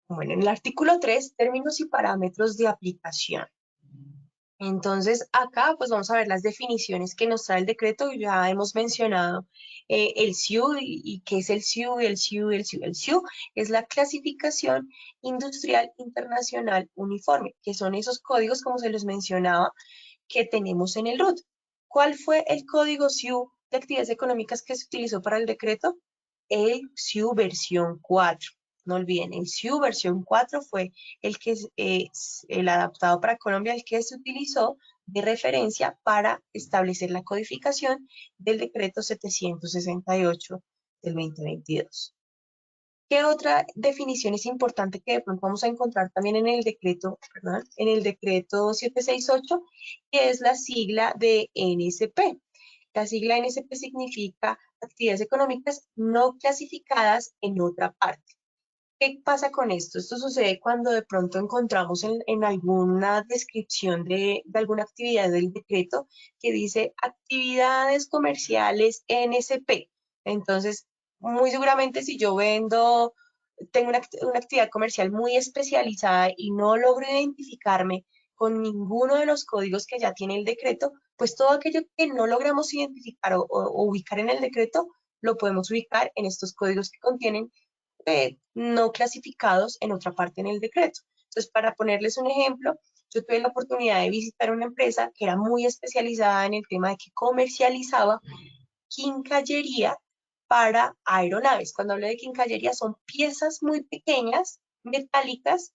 Bueno, en el artículo 3, términos y parámetros de aplicación. Entonces, acá pues vamos a ver las definiciones que nos trae el decreto. Ya hemos mencionado el SIU y qué es el SIU, el SIU es la clasificación industrial internacional uniforme, que son esos códigos, como se los mencionaba, que tenemos en el RUT. ¿Cuál fue el código SIU de actividades económicas que se utilizó para el decreto? El SIU versión 4. No olviden, el SIU versión 4 fue el adaptado para Colombia, el que se utilizó de referencia para establecer la codificación del decreto 768 del 2022. ¿Qué otra definición es importante que de pronto vamos a encontrar también en el decreto, en el decreto 768, que es la sigla de NSP? La sigla NSP significa actividades económicas no clasificadas en otra parte. ¿Qué pasa con esto? Esto sucede cuando de pronto encontramos en alguna descripción de alguna actividad del decreto que dice actividades comerciales NSP. Entonces, muy seguramente si yo vendo, tengo una actividad comercial muy especializada y no logro identificarme con ninguno de los códigos que ya tiene el decreto, pues todo aquello que no logramos identificar o ubicar en el decreto, lo podemos ubicar en estos códigos que contienen no clasificados en otra parte en el decreto. Entonces, para ponerles un ejemplo, yo tuve la oportunidad de visitar una empresa que era muy especializada en el tema de que comercializaba quincallería para aeronaves. Cuando hablo de quincallería son piezas muy pequeñas, metálicas,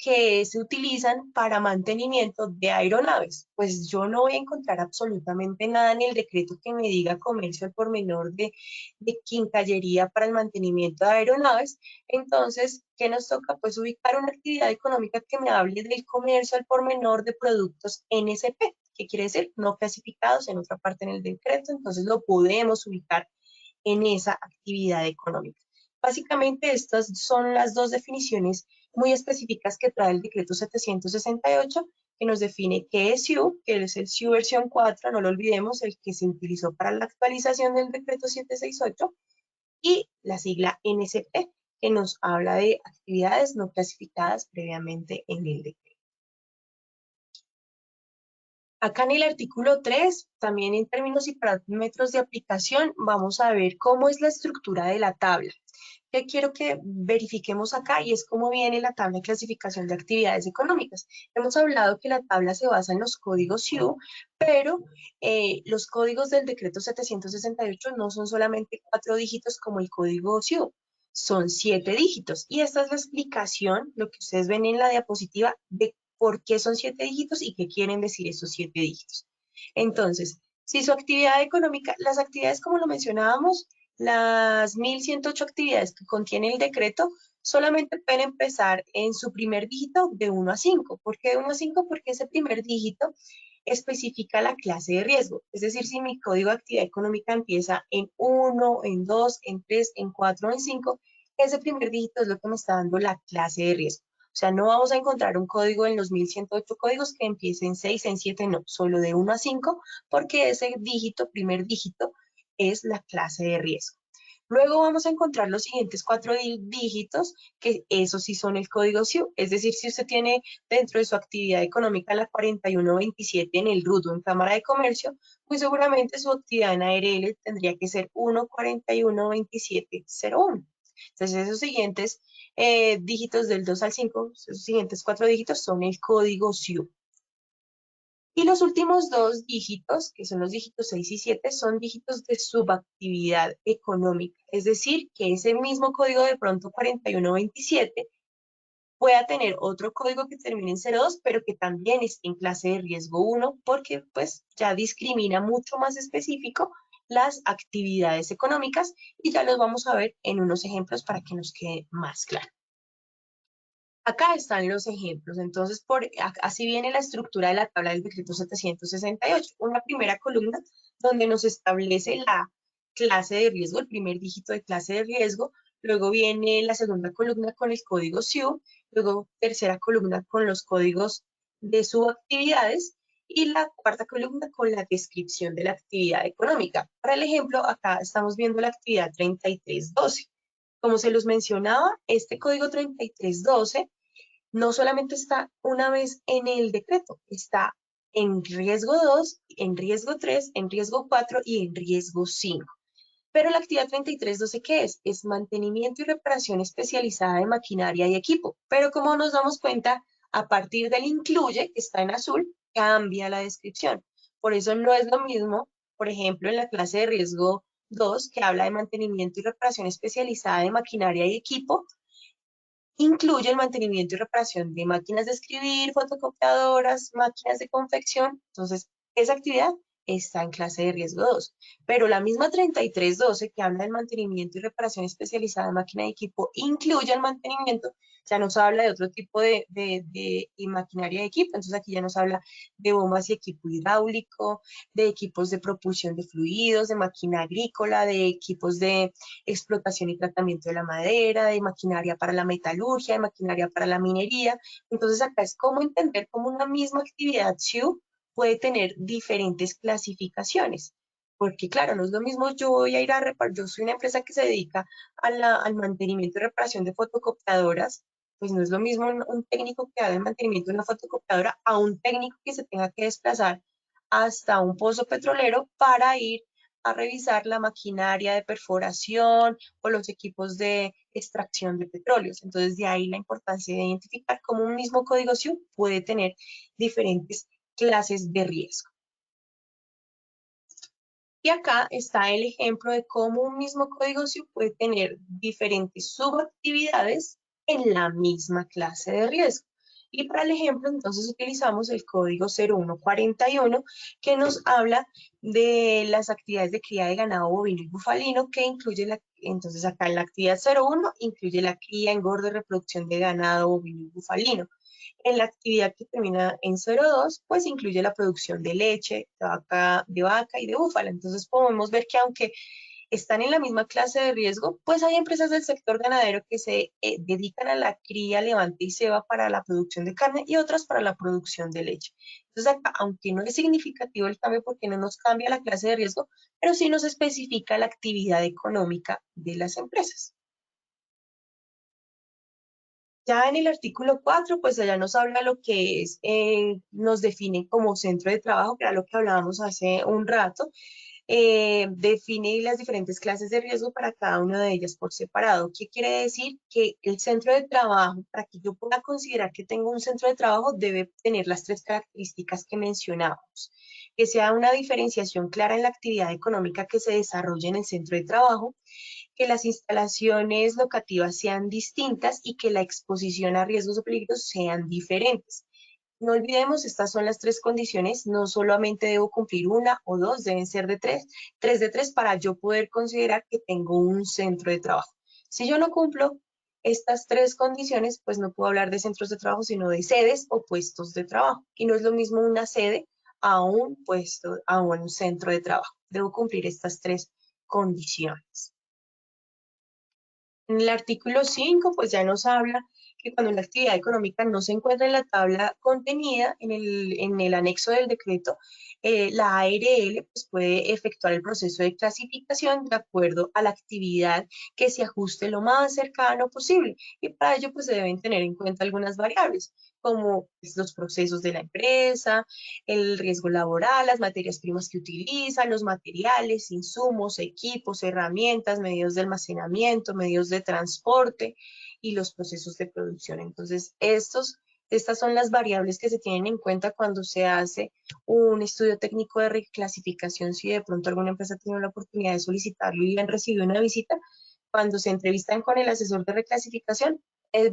que se utilizan para mantenimiento de aeronaves. Pues yo no voy a encontrar absolutamente nada en el decreto que me diga comercio al por menor de quincallería para el mantenimiento de aeronaves. Entonces, ¿qué nos toca? Pues ubicar una actividad económica que me hable del comercio al por menor de productos NSP, que quiere decir no clasificados en otra parte en el decreto. Entonces, lo podemos ubicar en esa actividad económica. Básicamente, estas son las dos definiciones muy específicas que trae el decreto 768, que nos define qué es SIU, que es el SIU versión 4, no lo olvidemos, el que se utilizó para la actualización del decreto 768, y la sigla NSP, que nos habla de actividades no clasificadas previamente en el decreto. Acá en el artículo 3, también en términos y parámetros de aplicación, vamos a ver cómo es la estructura de la tabla. ¿Qué quiero que verifiquemos acá? Y es cómo viene la tabla de clasificación de actividades económicas. Hemos hablado que la tabla se basa en los códigos SIU, pero los códigos del decreto 768 no son solamente 4 dígitos como el código SIU, son 7 dígitos. Y esta es la explicación, lo que ustedes ven en la diapositiva, de por qué son 7 dígitos y qué quieren decir esos 7 dígitos. Entonces, si su actividad económica, las actividades como lo mencionábamos, las 1108 actividades que contiene el decreto solamente pueden empezar en su primer dígito de 1 a 5. ¿Por qué de 1 a 5? Porque ese primer dígito especifica la clase de riesgo. Es decir, si mi código de actividad económica empieza en 1, en 2, en 3, en 4 o en 5, ese primer dígito es lo que me está dando la clase de riesgo. O sea, no vamos a encontrar un código en los 1108 códigos que empiece en 6, en 7, no, solo de 1 a 5, porque ese dígito, primer dígito, es la clase de riesgo. Luego vamos a encontrar los siguientes 4 dígitos, que esos sí son el código SIU. Es decir, si usted tiene dentro de su actividad económica la 4127 en el RUT o en Cámara de Comercio, muy seguramente su actividad en ARL tendría que ser 1412701. Entonces, esos siguientes dígitos del 2 al 5, esos siguientes 4 dígitos son el código SIU. Y los últimos 2 dígitos, que son los dígitos 6 y 7, son dígitos de subactividad económica. Es decir, que ese mismo código de pronto 4127 pueda tener otro código que termine en 02, pero que también esté en clase de riesgo 1, porque pues ya discrimina mucho más específico las actividades económicas, y ya los vamos a ver en unos ejemplos para que nos quede más claro. Acá están los ejemplos. Entonces, así viene la estructura de la tabla del decreto 768. Una primera columna donde nos establece la clase de riesgo, el primer dígito de clase de riesgo. Luego viene la segunda columna con el código SIU. Luego, tercera columna con los códigos de subactividades. Y la cuarta columna con la descripción de la actividad económica. Para el ejemplo, acá estamos viendo la actividad 3312. Como se los mencionaba, este código 3312 no solamente está una vez en el decreto, está en riesgo 2, en riesgo 3, en riesgo 4 y en riesgo 5. Pero la actividad 3312, ¿qué es? Es mantenimiento y reparación especializada de maquinaria y equipo. Pero como nos damos cuenta, a partir del incluye, que está en azul, cambia la descripción. Por eso no es lo mismo, por ejemplo, en la clase de riesgo 2, que habla de mantenimiento y reparación especializada de maquinaria y equipo, incluye el mantenimiento y reparación de máquinas de escribir, fotocopiadoras, máquinas de confección. Entonces, esa actividad está en clase de riesgo 2. Pero la misma 3312, que habla del mantenimiento y reparación especializada de máquina y equipo, incluye el mantenimiento, ya nos habla de otro tipo de maquinaria de equipo. Entonces, aquí ya nos habla de bombas y equipo hidráulico, de equipos de propulsión de fluidos, de máquina agrícola, de equipos de explotación y tratamiento de la madera, de maquinaria para la metalurgia, de maquinaria para la minería. Entonces acá es cómo entender cómo una misma actividad SIU puede tener diferentes clasificaciones. Porque claro, no es lo mismo yo voy a ir a reparar, yo soy una empresa que se dedica al mantenimiento y reparación de fotocopiadoras, pues no es lo mismo un técnico que haga el mantenimiento de una fotocopiadora a un técnico que se tenga que desplazar hasta un pozo petrolero para ir a revisar la maquinaria de perforación o los equipos de extracción de petróleos. Entonces, de ahí la importancia de identificar cómo un mismo código SIU puede tener diferentes clases de riesgo. Y acá está el ejemplo de cómo un mismo código SIU puede tener diferentes subactividades en la misma clase de riesgo. Y para el ejemplo, entonces utilizamos el código 0141 que nos habla de las actividades de cría de ganado bovino y bufalino, que incluye entonces acá en la actividad 01 incluye la cría, engorde y reproducción de ganado bovino y bufalino. En la actividad que termina en 02, pues incluye la producción de leche, de vaca y de búfala. Entonces podemos ver que aunque están en la misma clase de riesgo, pues hay empresas del sector ganadero que se dedican a la cría, levante y ceba para la producción de carne y otras para la producción de leche. Entonces acá, aunque no es significativo el cambio porque no nos cambia la clase de riesgo, pero sí nos especifica la actividad económica de las empresas. Ya en el artículo 4, pues allá nos habla lo que es, nos define como centro de trabajo, que era lo que hablábamos hace un rato, define las diferentes clases de riesgo para cada una de ellas por separado. ¿Qué quiere decir? Que el centro de trabajo, para que yo pueda considerar que tengo un centro de trabajo, debe tener las tres características que mencionamos. Que sea una diferenciación clara en la actividad económica que se desarrolla en el centro de trabajo, que las instalaciones locativas sean distintas y que la exposición a riesgos o peligros sean diferentes. No olvidemos, estas son las tres condiciones, no solamente debo cumplir una o dos, deben ser de tres de tres para yo poder considerar que tengo un centro de trabajo. Si yo no cumplo estas tres condiciones, pues no puedo hablar de centros de trabajo, sino de sedes o puestos de trabajo. Y no es lo mismo una sede a un puesto, a un centro de trabajo. Debo cumplir estas tres condiciones. En el artículo 5, pues ya nos habla que cuando la actividad económica no se encuentra en la tabla contenida en el anexo del decreto, la ARL pues, puede efectuar el proceso de clasificación de acuerdo a la actividad que se ajuste lo más cercano posible. Y para ello pues se deben tener en cuenta algunas variables, como pues, los procesos de la empresa, el riesgo laboral, las materias primas que utiliza, los materiales, insumos, equipos, herramientas, medios de almacenamiento, medios de transporte y los procesos de producción. Entonces, estas son las variables que se tienen en cuenta cuando se hace un estudio técnico de reclasificación. Si de pronto alguna empresa tiene la oportunidad de solicitarlo y han recibido una visita, cuando se entrevistan con el asesor de reclasificación,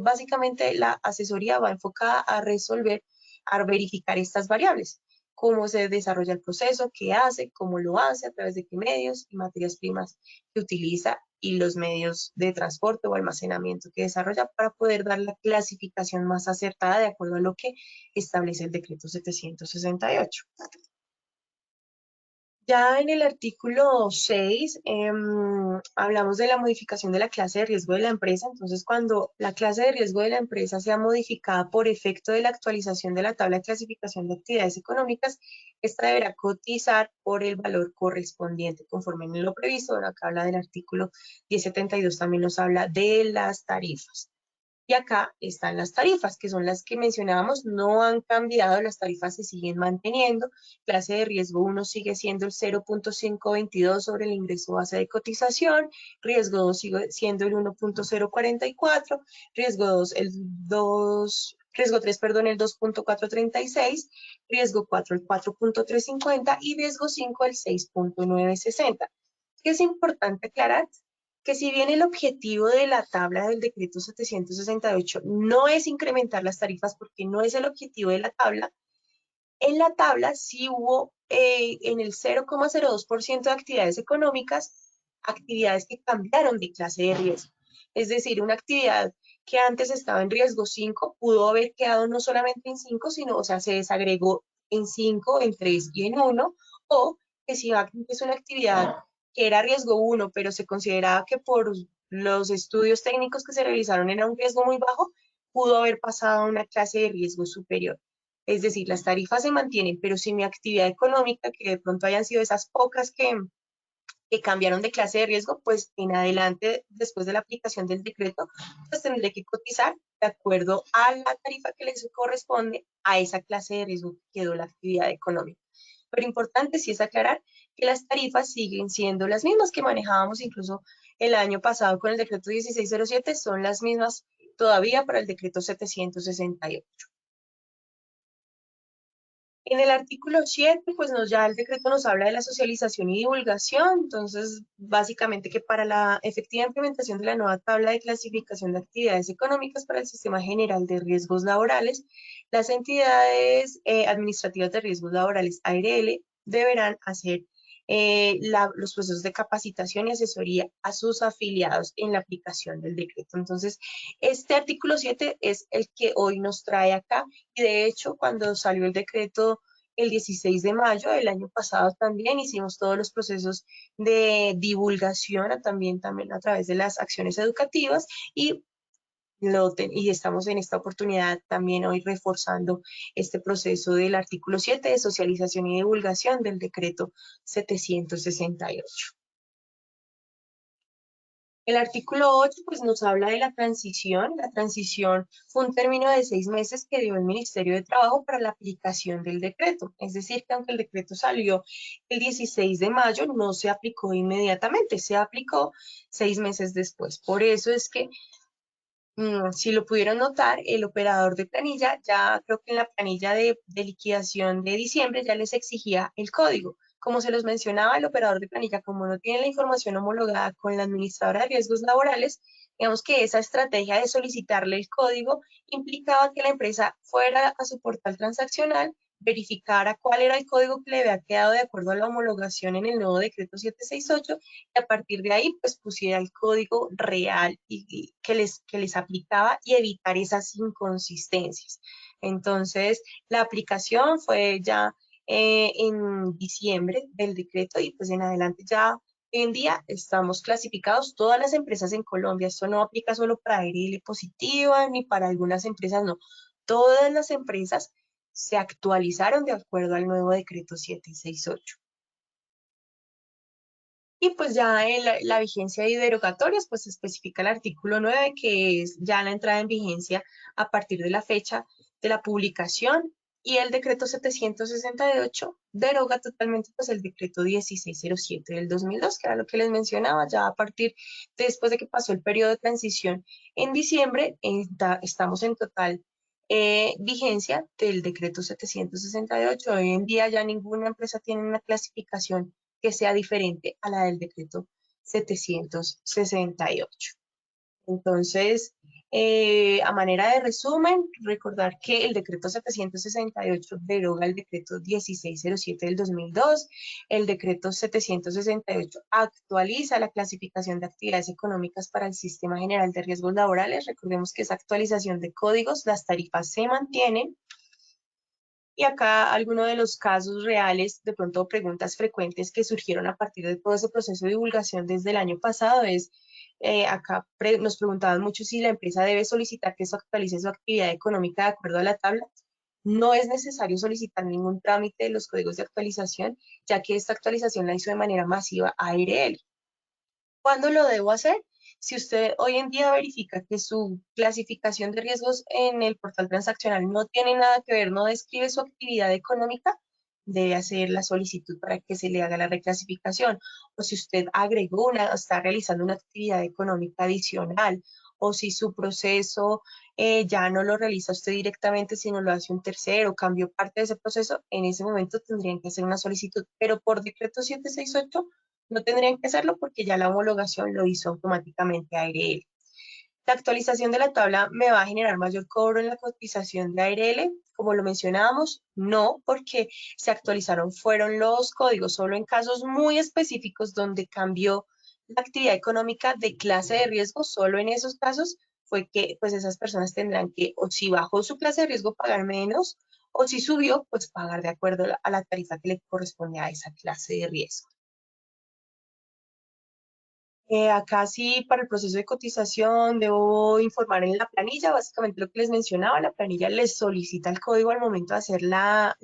básicamente la asesoría va enfocada a resolver, a verificar estas variables, cómo se desarrolla el proceso, qué hace, cómo lo hace, a través de qué medios y materias primas que utiliza y los medios de transporte o almacenamiento que desarrolla para poder dar la clasificación más acertada de acuerdo a lo que establece el decreto 768. Ya en el artículo 6 hablamos de la modificación de la clase de riesgo de la empresa. Entonces, cuando la clase de riesgo de la empresa sea modificada por efecto de la actualización de la tabla de clasificación de actividades económicas, esta deberá cotizar por el valor correspondiente conforme en lo previsto. Bueno, acá habla del artículo 1072, también nos habla de las tarifas. Y acá están las tarifas, que son las que mencionábamos, no han cambiado, las tarifas se siguen manteniendo. Clase de riesgo 1 sigue siendo el 0.522 sobre el ingreso base de cotización, riesgo 2 sigue siendo el 1.044, riesgo 2 riesgo 3, perdón, el 2.436, riesgo 4 el 4.350 y riesgo 5 el 6.960. Es importante aclarar que si bien el objetivo de la tabla del decreto 768 no es incrementar las tarifas porque no es el objetivo de la tabla, en la tabla sí hubo en el 0,02% de actividades económicas, actividades que cambiaron de clase de riesgo. Es decir, una actividad que antes estaba en riesgo 5 pudo haber quedado no solamente en 5, sino, o sea, se desagregó en 5, en 3 y en 1, o que si es una actividad que era riesgo 1, pero se consideraba que por los estudios técnicos que se realizaron era un riesgo muy bajo, pudo haber pasado a una clase de riesgo superior. Es decir, las tarifas se mantienen, pero si mi actividad económica, que de pronto hayan sido esas pocas que cambiaron de clase de riesgo, pues en adelante, después de la aplicación del decreto, pues tendré que cotizar de acuerdo a la tarifa que les corresponde a esa clase de riesgo que quedó la actividad económica. Pero importante sí es aclarar que las tarifas siguen siendo las mismas que manejábamos incluso el año pasado con el decreto 1607, son las mismas todavía para el decreto 768. En el artículo 7, pues ya el decreto nos habla de la socialización y divulgación, entonces básicamente que para la efectiva implementación de la nueva tabla de clasificación de actividades económicas para el Sistema General de Riesgos Laborales, las entidades administrativas de riesgos laborales ARL deberán hacer los procesos de capacitación y asesoría a sus afiliados en la aplicación del decreto. Entonces, este artículo 7 es el que hoy nos trae acá y de hecho cuando salió el decreto el 16 de mayo del año pasado también hicimos todos los procesos de divulgación también a través de las acciones educativas y estamos en esta oportunidad también hoy reforzando este proceso del artículo 7 de socialización y divulgación del decreto 768. El artículo 8 pues, nos habla de la transición. La transición fue un término de 6 meses que dio el Ministerio de Trabajo para la aplicación del decreto. Es decir, que aunque el decreto salió el 16 de mayo, no se aplicó inmediatamente, se aplicó 6 meses después. Por eso es que si lo pudieron notar, el operador de planilla, ya creo que en la planilla de liquidación de diciembre ya les exigía el código. Como se los mencionaba, el operador de planilla, como no tiene la información homologada con la administradora de riesgos laborales, digamos que esa estrategia de solicitarle el código implicaba que la empresa fuera a su portal transaccional, verificara cuál era el código que le había quedado de acuerdo a la homologación en el nuevo decreto 768 y a partir de ahí pues pusiera el código real y que les aplicaba y evitar esas inconsistencias. Entonces, la aplicación fue ya en diciembre del decreto y pues en adelante ya hoy en día estamos clasificados todas las empresas en Colombia. Esto no aplica solo para ARL positiva ni para algunas empresas, no. Todas las empresas se actualizaron de acuerdo al nuevo decreto 768. Y pues ya en la vigencia y derogatorias, pues se especifica el artículo 9, que es ya la entrada en vigencia a partir de la fecha de la publicación, y el decreto 768 deroga totalmente pues el decreto 1607 del 2002, que era lo que les mencionaba, ya a partir después de que pasó el periodo de transición en diciembre, estamos en total vigencia del decreto 768. Hoy en día ya ninguna empresa tiene una clasificación que sea diferente a la del decreto 768. Entonces, a manera de resumen, recordar que el decreto 768 deroga el decreto 1607 del 2002, el decreto 768 actualiza la clasificación de actividades económicas para el Sistema General de Riesgos Laborales. Recordemos que esa actualización de códigos, las tarifas se mantienen. Y acá algunos de los casos reales, de pronto preguntas frecuentes que surgieron a partir de todo ese proceso de divulgación desde el año pasado es, nos preguntaban mucho si la empresa debe solicitar que se actualice su actividad económica de acuerdo a la tabla. No es necesario solicitar ningún trámite de los códigos de actualización, ya que esta actualización la hizo de manera masiva ARL. ¿Cuándo lo debo hacer? Si usted hoy en día verifica que su clasificación de riesgos en el portal transaccional no tiene nada que ver, no describe su actividad económica, debe hacer la solicitud para que se le haga la reclasificación. O si usted agregó está realizando una actividad económica adicional, o si su proceso ya no lo realiza usted directamente, sino lo hace un tercero, cambió parte de ese proceso, en ese momento tendrían que hacer una solicitud. Pero por decreto 768 no tendrían que hacerlo porque ya la homologación lo hizo automáticamente ARL. La actualización de la tabla me va a generar mayor cobro en la cotización de ARL. Como lo mencionábamos, no, porque se actualizaron, fueron los códigos, solo en casos muy específicos donde cambió la actividad económica de clase de riesgo, solo en esos casos fue que pues esas personas tendrán que, o si bajó su clase de riesgo, pagar menos, o si subió, pues pagar de acuerdo a la tarifa que le corresponde a esa clase de riesgo. Acá sí, para el proceso de cotización debo informar en la planilla, básicamente lo que les mencionaba, la planilla les solicita el código al momento de hacer la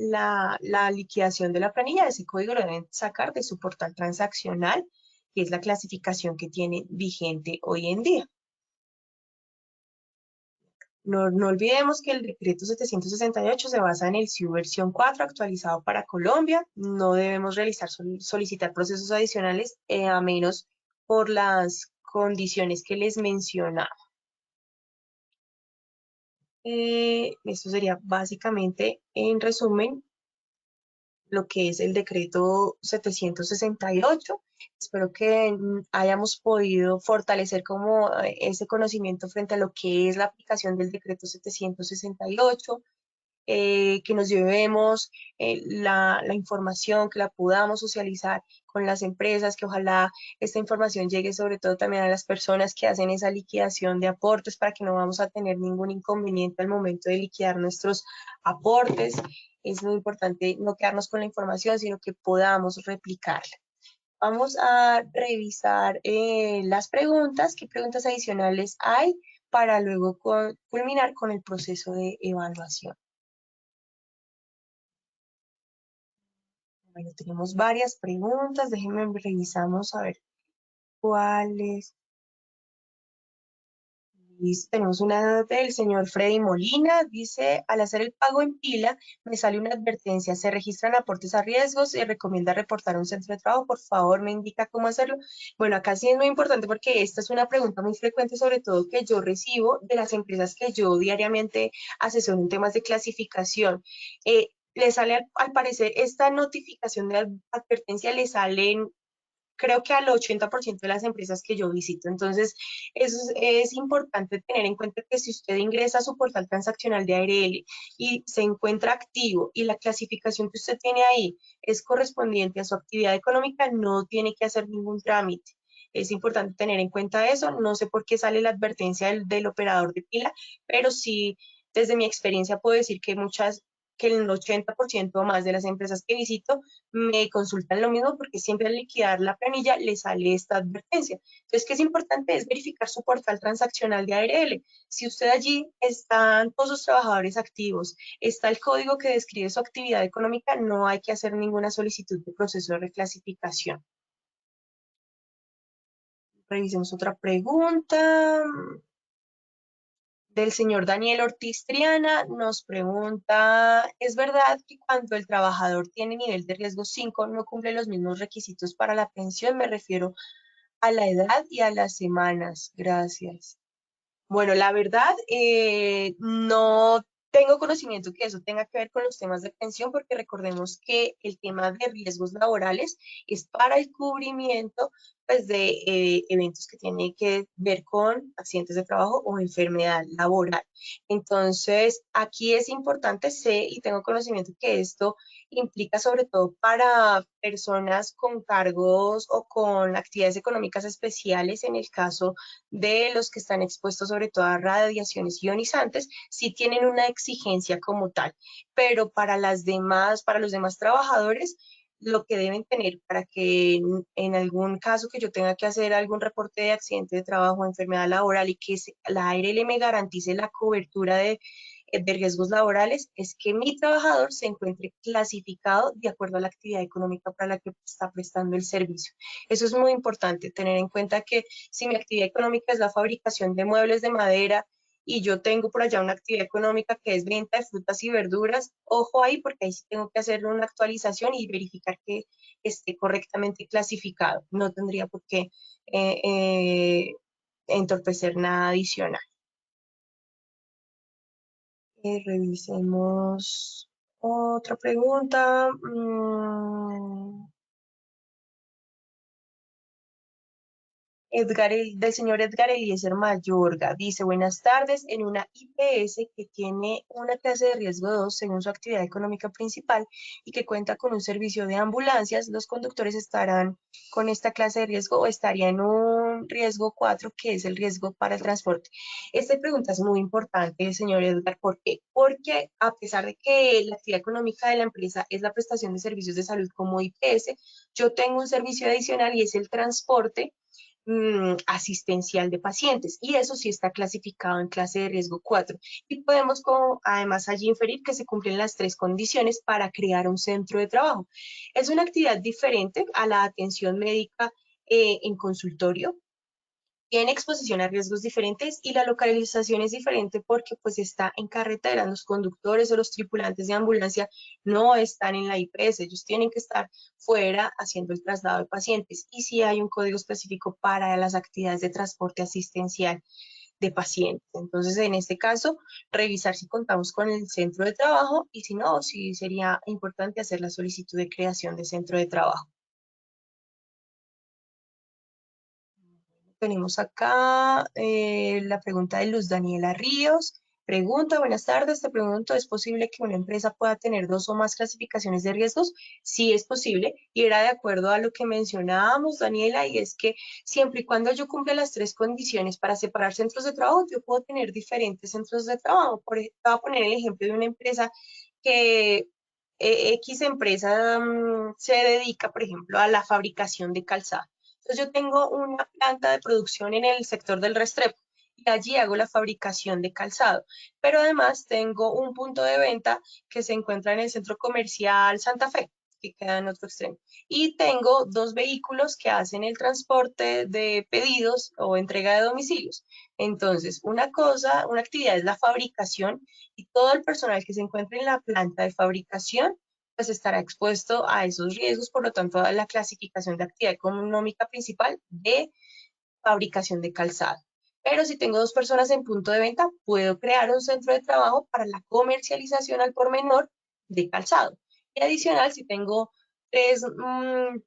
liquidación de la planilla. Ese código lo deben sacar de su portal transaccional, que es la clasificación que tiene vigente hoy en día. No olvidemos que el decreto 768 se basa en el SIU versión 4 actualizado para Colombia. No debemos solicitar procesos adicionales a menos por las condiciones que les mencionaba. Esto sería básicamente, en resumen, lo que es el decreto 768. Espero que hayamos podido fortalecer como ese conocimiento frente a lo que es la aplicación del decreto 768, que nos llevemos la información, que la podamos socializar con las empresas, que ojalá esta información llegue sobre todo también a las personas que hacen esa liquidación de aportes para que no vamos a tener ningún inconveniente al momento de liquidar nuestros aportes. Es muy importante no quedarnos con la información, sino que podamos replicarla. Vamos a revisar las preguntas, qué preguntas adicionales hay para luego culminar con el proceso de evaluación. Bueno, tenemos varias preguntas, déjenme revisamos a ver cuáles. Tenemos una del señor Freddy Molina, dice, al hacer el pago en pila, me sale una advertencia, se registran aportes a riesgos, se recomienda reportar a un centro de trabajo, por favor, me indica cómo hacerlo. Bueno, acá sí es muy importante porque esta es una pregunta muy frecuente, sobre todo que yo recibo de las empresas que yo diariamente asesoro en temas de clasificación. Le sale, al parecer, esta notificación de advertencia le salen, creo que al 80% de las empresas que yo visito. Entonces, es importante tener en cuenta que si usted ingresa a su portal transaccional de ARL y se encuentra activo y la clasificación que usted tiene ahí es correspondiente a su actividad económica, no tiene que hacer ningún trámite. Es importante tener en cuenta eso. No sé por qué sale la advertencia del operador de pila, pero sí, desde mi experiencia puedo decir que el 80% o más de las empresas que visito me consultan lo mismo porque siempre al liquidar la planilla le sale esta advertencia. Entonces, ¿qué es importante? Es verificar su portal transaccional de ARL. Si usted allí están todos los trabajadores activos, está el código que describe su actividad económica, no hay que hacer ninguna solicitud de proceso de reclasificación. Revisemos otra pregunta. Del señor Daniel Ortiz Triana nos pregunta, ¿es verdad que cuando el trabajador tiene nivel de riesgo 5 no cumple los mismos requisitos para la pensión? Me refiero a la edad y a las semanas. Gracias. Bueno, la verdad, no tengo conocimiento que eso tenga que ver con los temas de pensión, porque recordemos que el tema de riesgos laborales es para el cubrimiento, pues, de eventos que tienen que ver con accidentes de trabajo o enfermedad laboral. Entonces, aquí es importante, sé y tengo conocimiento que esto implica sobre todo para personas con cargos o con actividades económicas especiales, en el caso de los que están expuestos sobre todo a radiaciones ionizantes, sí tienen una exigencia como tal, pero para los demás trabajadores, lo que deben tener para que en algún caso que yo tenga que hacer algún reporte de accidente de trabajo o enfermedad laboral y que la ARL me garantice la cobertura de riesgos laborales, es que mi trabajador se encuentre clasificado de acuerdo a la actividad económica para la que está prestando el servicio. Eso es muy importante, tener en cuenta que si mi actividad económica es la fabricación de muebles de madera y yo tengo por allá una actividad económica que es venta de frutas y verduras, ojo ahí porque ahí sí tengo que hacer una actualización y verificar que esté correctamente clasificado. No tendría por qué eh, eh, entorpecer nada adicional. Revisemos otra pregunta. Del señor Edgar Eliezer Mayorga. Dice, buenas tardes, en una IPS que tiene una clase de riesgo 2 según su actividad económica principal y que cuenta con un servicio de ambulancias, ¿los conductores estarán con esta clase de riesgo o estarían en un riesgo 4, que es el riesgo para el transporte? Esta pregunta es muy importante, señor Edgar. ¿Por qué? Porque a pesar de que la actividad económica de la empresa es la prestación de servicios de salud como IPS, yo tengo un servicio adicional y es el transporte asistencial de pacientes, y eso sí está clasificado en clase de riesgo 4. Y podemos además allí inferir que se cumplen las 3 condiciones para crear un centro de trabajo. Es una actividad diferente a la atención médica en consultorio. Tiene exposición a riesgos diferentes y la localización es diferente porque pues está en carretera. Los conductores o los tripulantes de ambulancia no están en la IPS, ellos tienen que estar fuera haciendo el traslado de pacientes, y sí hay un código específico para las actividades de transporte asistencial de pacientes. Entonces, en este caso, revisar si contamos con el centro de trabajo, y si no, sí sería importante hacer la solicitud de creación de centro de trabajo. Tenemos acá la pregunta de Luz Daniela Ríos. Pregunta, buenas tardes, te pregunto, ¿es posible que una empresa pueda tener 2 o más clasificaciones de riesgos? Sí, es posible, y era de acuerdo a lo que mencionábamos, Daniela, y es que siempre y cuando yo cumpla las 3 condiciones para separar centros de trabajo, yo puedo tener diferentes centros de trabajo. Por ejemplo, voy a poner el ejemplo de una empresa que X empresa se dedica, por ejemplo, a la fabricación de calzado. Entonces yo tengo una planta de producción en el sector del Restrepo y allí hago la fabricación de calzado, pero además tengo un punto de venta que se encuentra en el centro comercial Santa Fe, que queda en otro extremo, y tengo 2 vehículos que hacen el transporte de pedidos o entrega de domicilios. Entonces, una actividad es la fabricación, y todo el personal que se encuentra en la planta de fabricación pues estará expuesto a esos riesgos. Por lo tanto, a la clasificación de actividad económica principal de fabricación de calzado. Pero si tengo 2 personas en punto de venta, puedo crear un centro de trabajo para la comercialización al por menor de calzado. Y adicional, si tengo 3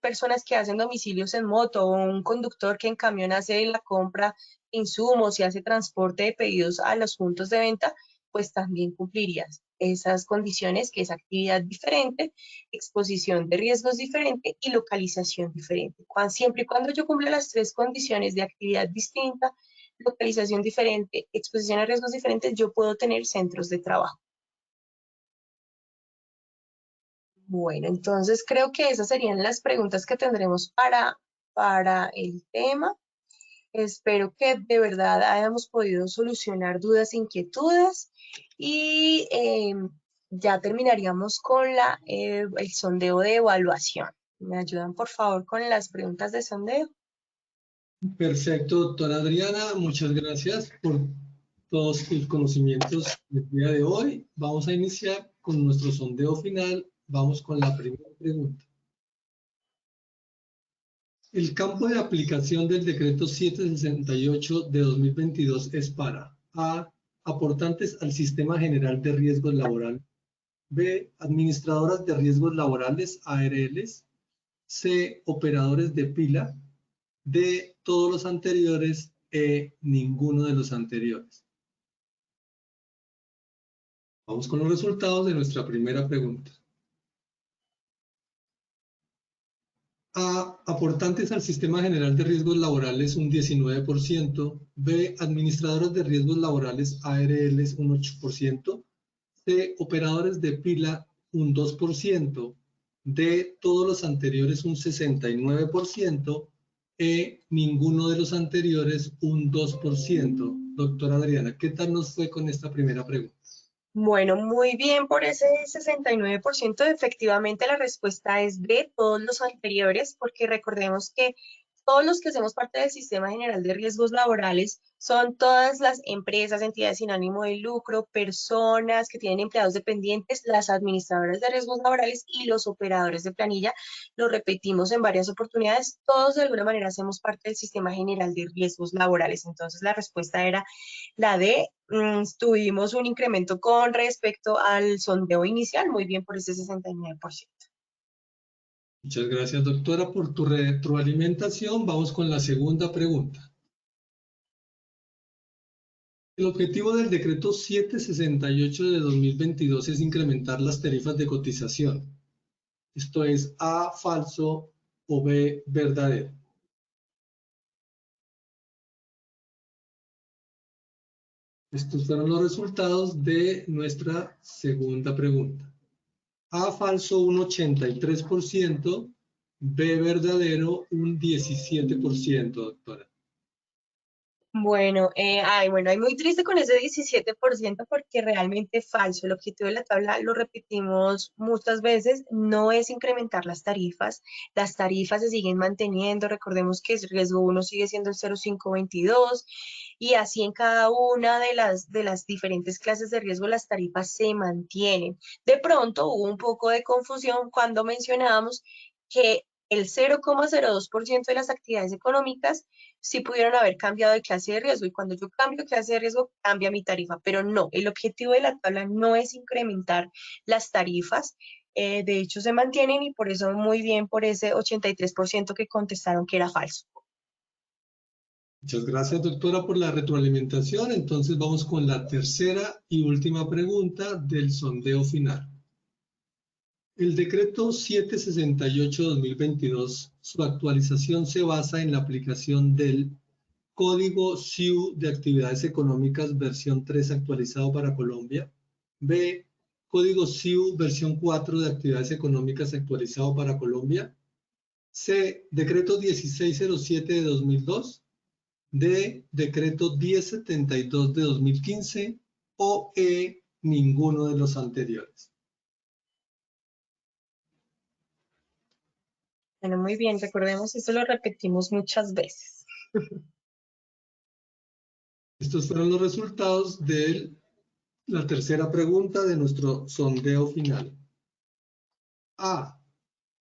personas que hacen domicilios en moto, o un conductor que en camión hace la compra de insumos y hace transporte de pedidos a los puntos de venta, pues también cumplirías esas condiciones, que es actividad diferente, exposición de riesgos diferente y localización diferente. Siempre y cuando yo cumpla las 3 condiciones de actividad distinta, localización diferente, exposición a riesgos diferentes, yo puedo tener centros de trabajo. Bueno, entonces creo que esas serían las preguntas que tendremos para el tema. Espero que de verdad hayamos podido solucionar dudas e inquietudes, y ya terminaríamos con el sondeo de evaluación. ¿Me ayudan, por favor, con las preguntas de sondeo? Perfecto, doctora Adriana, muchas gracias por todos sus conocimientos del día de hoy. Vamos a iniciar con nuestro sondeo final. Vamos con la primera pregunta. El campo de aplicación del decreto 768 de 2022 es para A. Aportantes al Sistema General de Riesgos Laborales. B. Administradoras de riesgos laborales, ARLs. C. Operadores de pila. D. Todos los anteriores. E. Ninguno de los anteriores. Vamos con los resultados de nuestra primera pregunta. A. Aportantes al Sistema General de Riesgos Laborales, un 19%. B. Administradores de riesgos laborales, ARLs, un 8%. C. Operadores de pila, un 2%. D. Todos los anteriores, un 69%. E. Ninguno de los anteriores, un 2%. Doctora Adriana, ¿qué tal nos fue con esta primera pregunta? Bueno, muy bien por ese 69%. Efectivamente, la respuesta es B, todos los anteriores, porque recordemos que todos los que hacemos parte del Sistema General de Riesgos Laborales son todas las empresas, entidades sin ánimo de lucro, personas que tienen empleados dependientes, las administradoras de riesgos laborales y los operadores de planilla. Lo repetimos en varias oportunidades, todos de alguna manera hacemos parte del Sistema General de Riesgos Laborales. Entonces, la respuesta era la D. Tuvimos un incremento con respecto al sondeo inicial, muy bien por ese 69%. Muchas gracias, doctora, por tu retroalimentación. Vamos con la segunda pregunta. El objetivo del decreto 768 de 2022 es incrementar las tarifas de cotización. Esto es A, falso, o B, verdadero. Estos fueron los resultados de nuestra segunda pregunta. A, falso, un 83%. B, verdadero, un 17%, doctora. Bueno, ay, muy triste con ese 17% porque realmente es falso. El objetivo de la tabla, lo repetimos muchas veces, no es incrementar las tarifas se siguen manteniendo, recordemos que el riesgo 1 sigue siendo el 0,522 y así en cada una de las diferentes clases de riesgo las tarifas se mantienen. De pronto hubo un poco de confusión cuando mencionábamos que el 0,02% de las actividades económicas sí pudieron haber cambiado de clase de riesgo y cuando yo cambio de clase de riesgo cambia mi tarifa, pero no, el objetivo de la tabla no es incrementar las tarifas, de hecho se mantienen y por eso muy bien por ese 83% que contestaron que era falso. Muchas gracias, doctora, por la retroalimentación. Entonces vamos con la tercera y última pregunta del sondeo final. El decreto 768-2022, su actualización se basa en la aplicación del Código SIU de Actividades Económicas versión 3 actualizado para Colombia. B, Código SIU versión 4 de Actividades Económicas actualizado para Colombia. C, Decreto 1607 de 2002. D, Decreto 1072 de 2015. O E, ninguno de los anteriores. Bueno, muy bien, recordemos, esto lo repetimos muchas veces. Estos fueron los resultados de la tercera pregunta de nuestro sondeo final. A.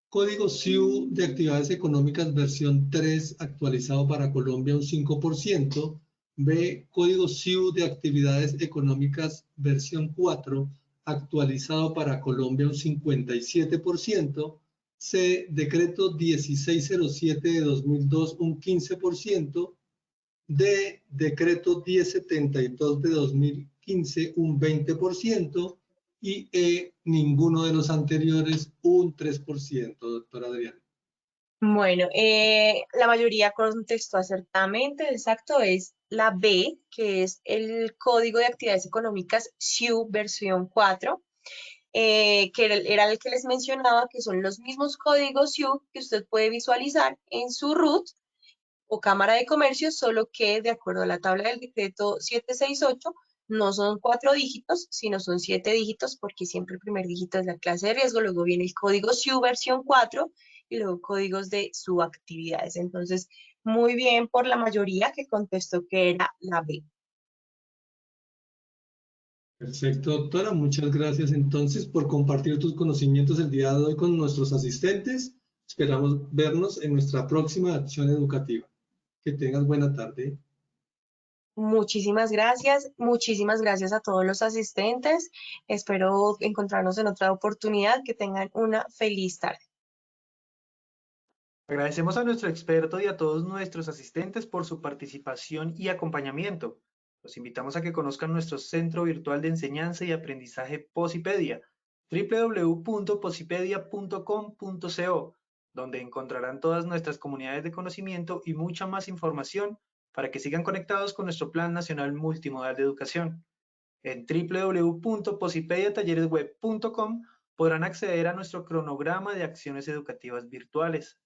Código SIU de Actividades Económicas versión 3 actualizado para Colombia un 5%. B. Código SIU de Actividades Económicas versión 4 actualizado para Colombia un 57%. C. Decreto 1607 de 2002 un 15%. D. Decreto 1072 de 2015 un 20%. Y E, ninguno de los anteriores, un 3%, doctora Adriana. Bueno, la mayoría contestó acertadamente, exacto, es la B, que es el Código de Actividades Económicas SIU versión 4, que era el que les mencionaba, que son los mismos códigos SIU que usted puede visualizar en su RUT o Cámara de Comercio, solo que de acuerdo a la tabla del decreto 768, no son 4 dígitos, sino son 7 dígitos, porque siempre el primer dígito es la clase de riesgo, luego viene el código SIU versión 4 y luego códigos de subactividades. Entonces, muy bien por la mayoría que contestó que era la B. Perfecto, doctora. Muchas gracias entonces por compartir tus conocimientos el día de hoy con nuestros asistentes. Esperamos vernos en nuestra próxima acción educativa. Que tengas buena tarde. Muchísimas gracias a todos los asistentes. Espero encontrarnos en otra oportunidad. Que tengan una feliz tarde. Agradecemos a nuestro experto y a todos nuestros asistentes por su participación y acompañamiento. Los invitamos a que conozcan nuestro Centro Virtual de Enseñanza y Aprendizaje Posipedia, www.posipedia.com.co, donde encontrarán todas nuestras comunidades de conocimiento y mucha más información para que sigan conectados con nuestro Plan Nacional Multimodal de Educación. En www.posipediatalleresweb.com podrán acceder a nuestro cronograma de acciones educativas virtuales.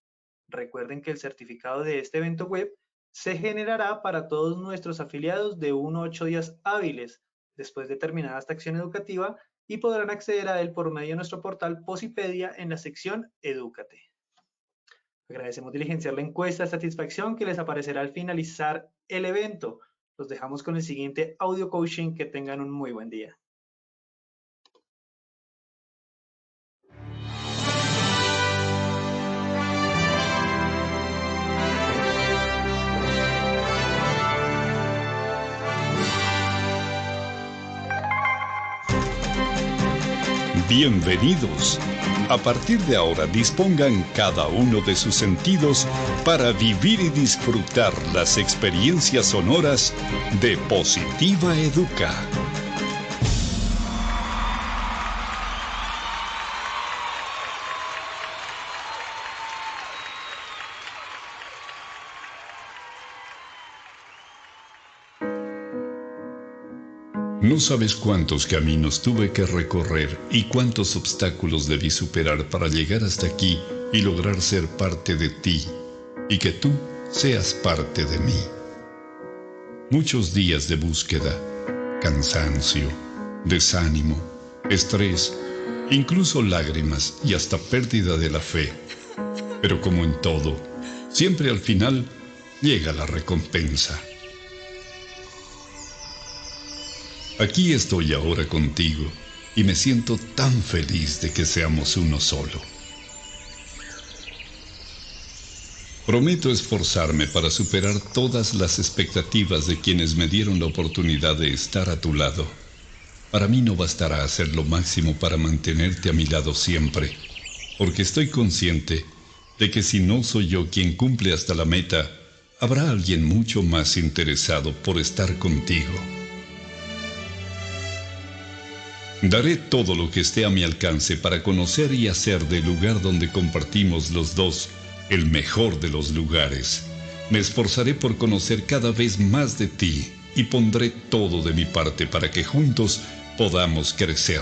Recuerden que el certificado de este evento web se generará para todos nuestros afiliados de 1 a 8 días hábiles después de terminada esta acción educativa y podrán acceder a él por medio de nuestro portal Posipedia en la sección Edúcate. Agradecemos diligenciar la encuesta de satisfacción que les aparecerá al finalizar el evento. Los dejamos con el siguiente audio coaching. Que tengan un muy buen día. Bienvenidos. A partir de ahora dispongan cada uno de sus sentidos para vivir y disfrutar las experiencias sonoras de Positiva Educa. No sabes cuántos caminos tuve que recorrer y cuántos obstáculos debí superar para llegar hasta aquí, y lograr ser parte de ti y que tú seas parte de mí. Muchos días de búsqueda, cansancio, desánimo, estrés, incluso lágrimas y hasta pérdida de la fe. Pero como en todo, siempre al final llega la recompensa. Aquí estoy ahora contigo y me siento tan feliz de que seamos uno solo. Prometo esforzarme para superar todas las expectativas de quienes me dieron la oportunidad de estar a tu lado. Para mí no bastará hacer lo máximo para mantenerte a mi lado siempre, porque estoy consciente de que si no soy yo quien cumple hasta la meta, habrá alguien mucho más interesado por estar contigo. Daré todo lo que esté a mi alcance para conocer y hacer del lugar donde compartimos los dos el mejor de los lugares. Me esforzaré por conocer cada vez más de ti y pondré todo de mi parte para que juntos podamos crecer,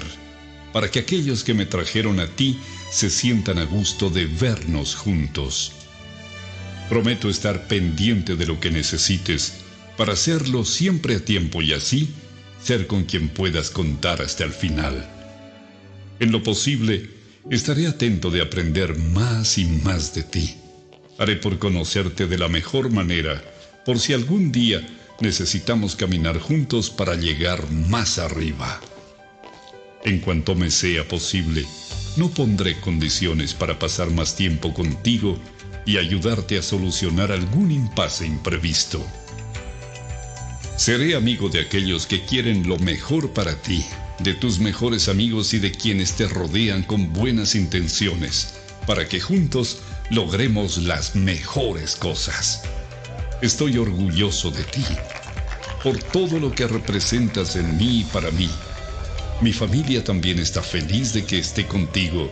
para que aquellos que me trajeron a ti se sientan a gusto de vernos juntos. Prometo estar pendiente de lo que necesites para hacerlo siempre a tiempo y así ser con quien puedas contar hasta el final. En lo posible, estaré atento de aprender más y más de ti. Haré por conocerte de la mejor manera, por si algún día necesitamos caminar juntos para llegar más arriba. En cuanto me sea posible, no pondré condiciones para pasar más tiempo contigo y ayudarte a solucionar algún impasse imprevisto. Seré amigo de aquellos que quieren lo mejor para ti, de tus mejores amigos y de quienes te rodean con buenas intenciones, para que juntos logremos las mejores cosas. Estoy orgulloso de ti, por todo lo que representas en mí y para mí. Mi familia también está feliz de que esté contigo.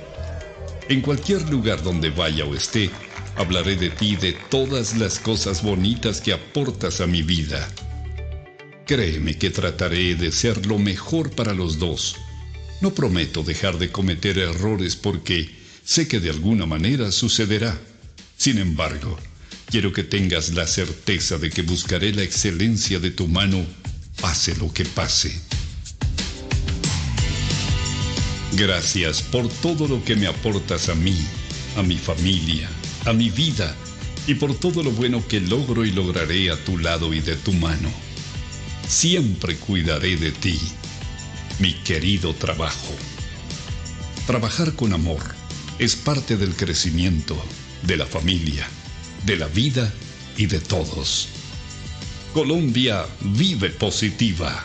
En cualquier lugar donde vaya o esté, hablaré de ti y de todas las cosas bonitas que aportas a mi vida. Créeme que trataré de ser lo mejor para los dos. No prometo dejar de cometer errores porque sé que de alguna manera sucederá. Sin embargo, quiero que tengas la certeza de que buscaré la excelencia de tu mano, pase lo que pase. Gracias por todo lo que me aportas a mí, a mi familia, a mi vida y por todo lo bueno que logro y lograré a tu lado y de tu mano. Siempre cuidaré de ti, mi querido trabajo. Trabajar con amor es parte del crecimiento, de la familia, de la vida y de todos. Colombia vive positiva.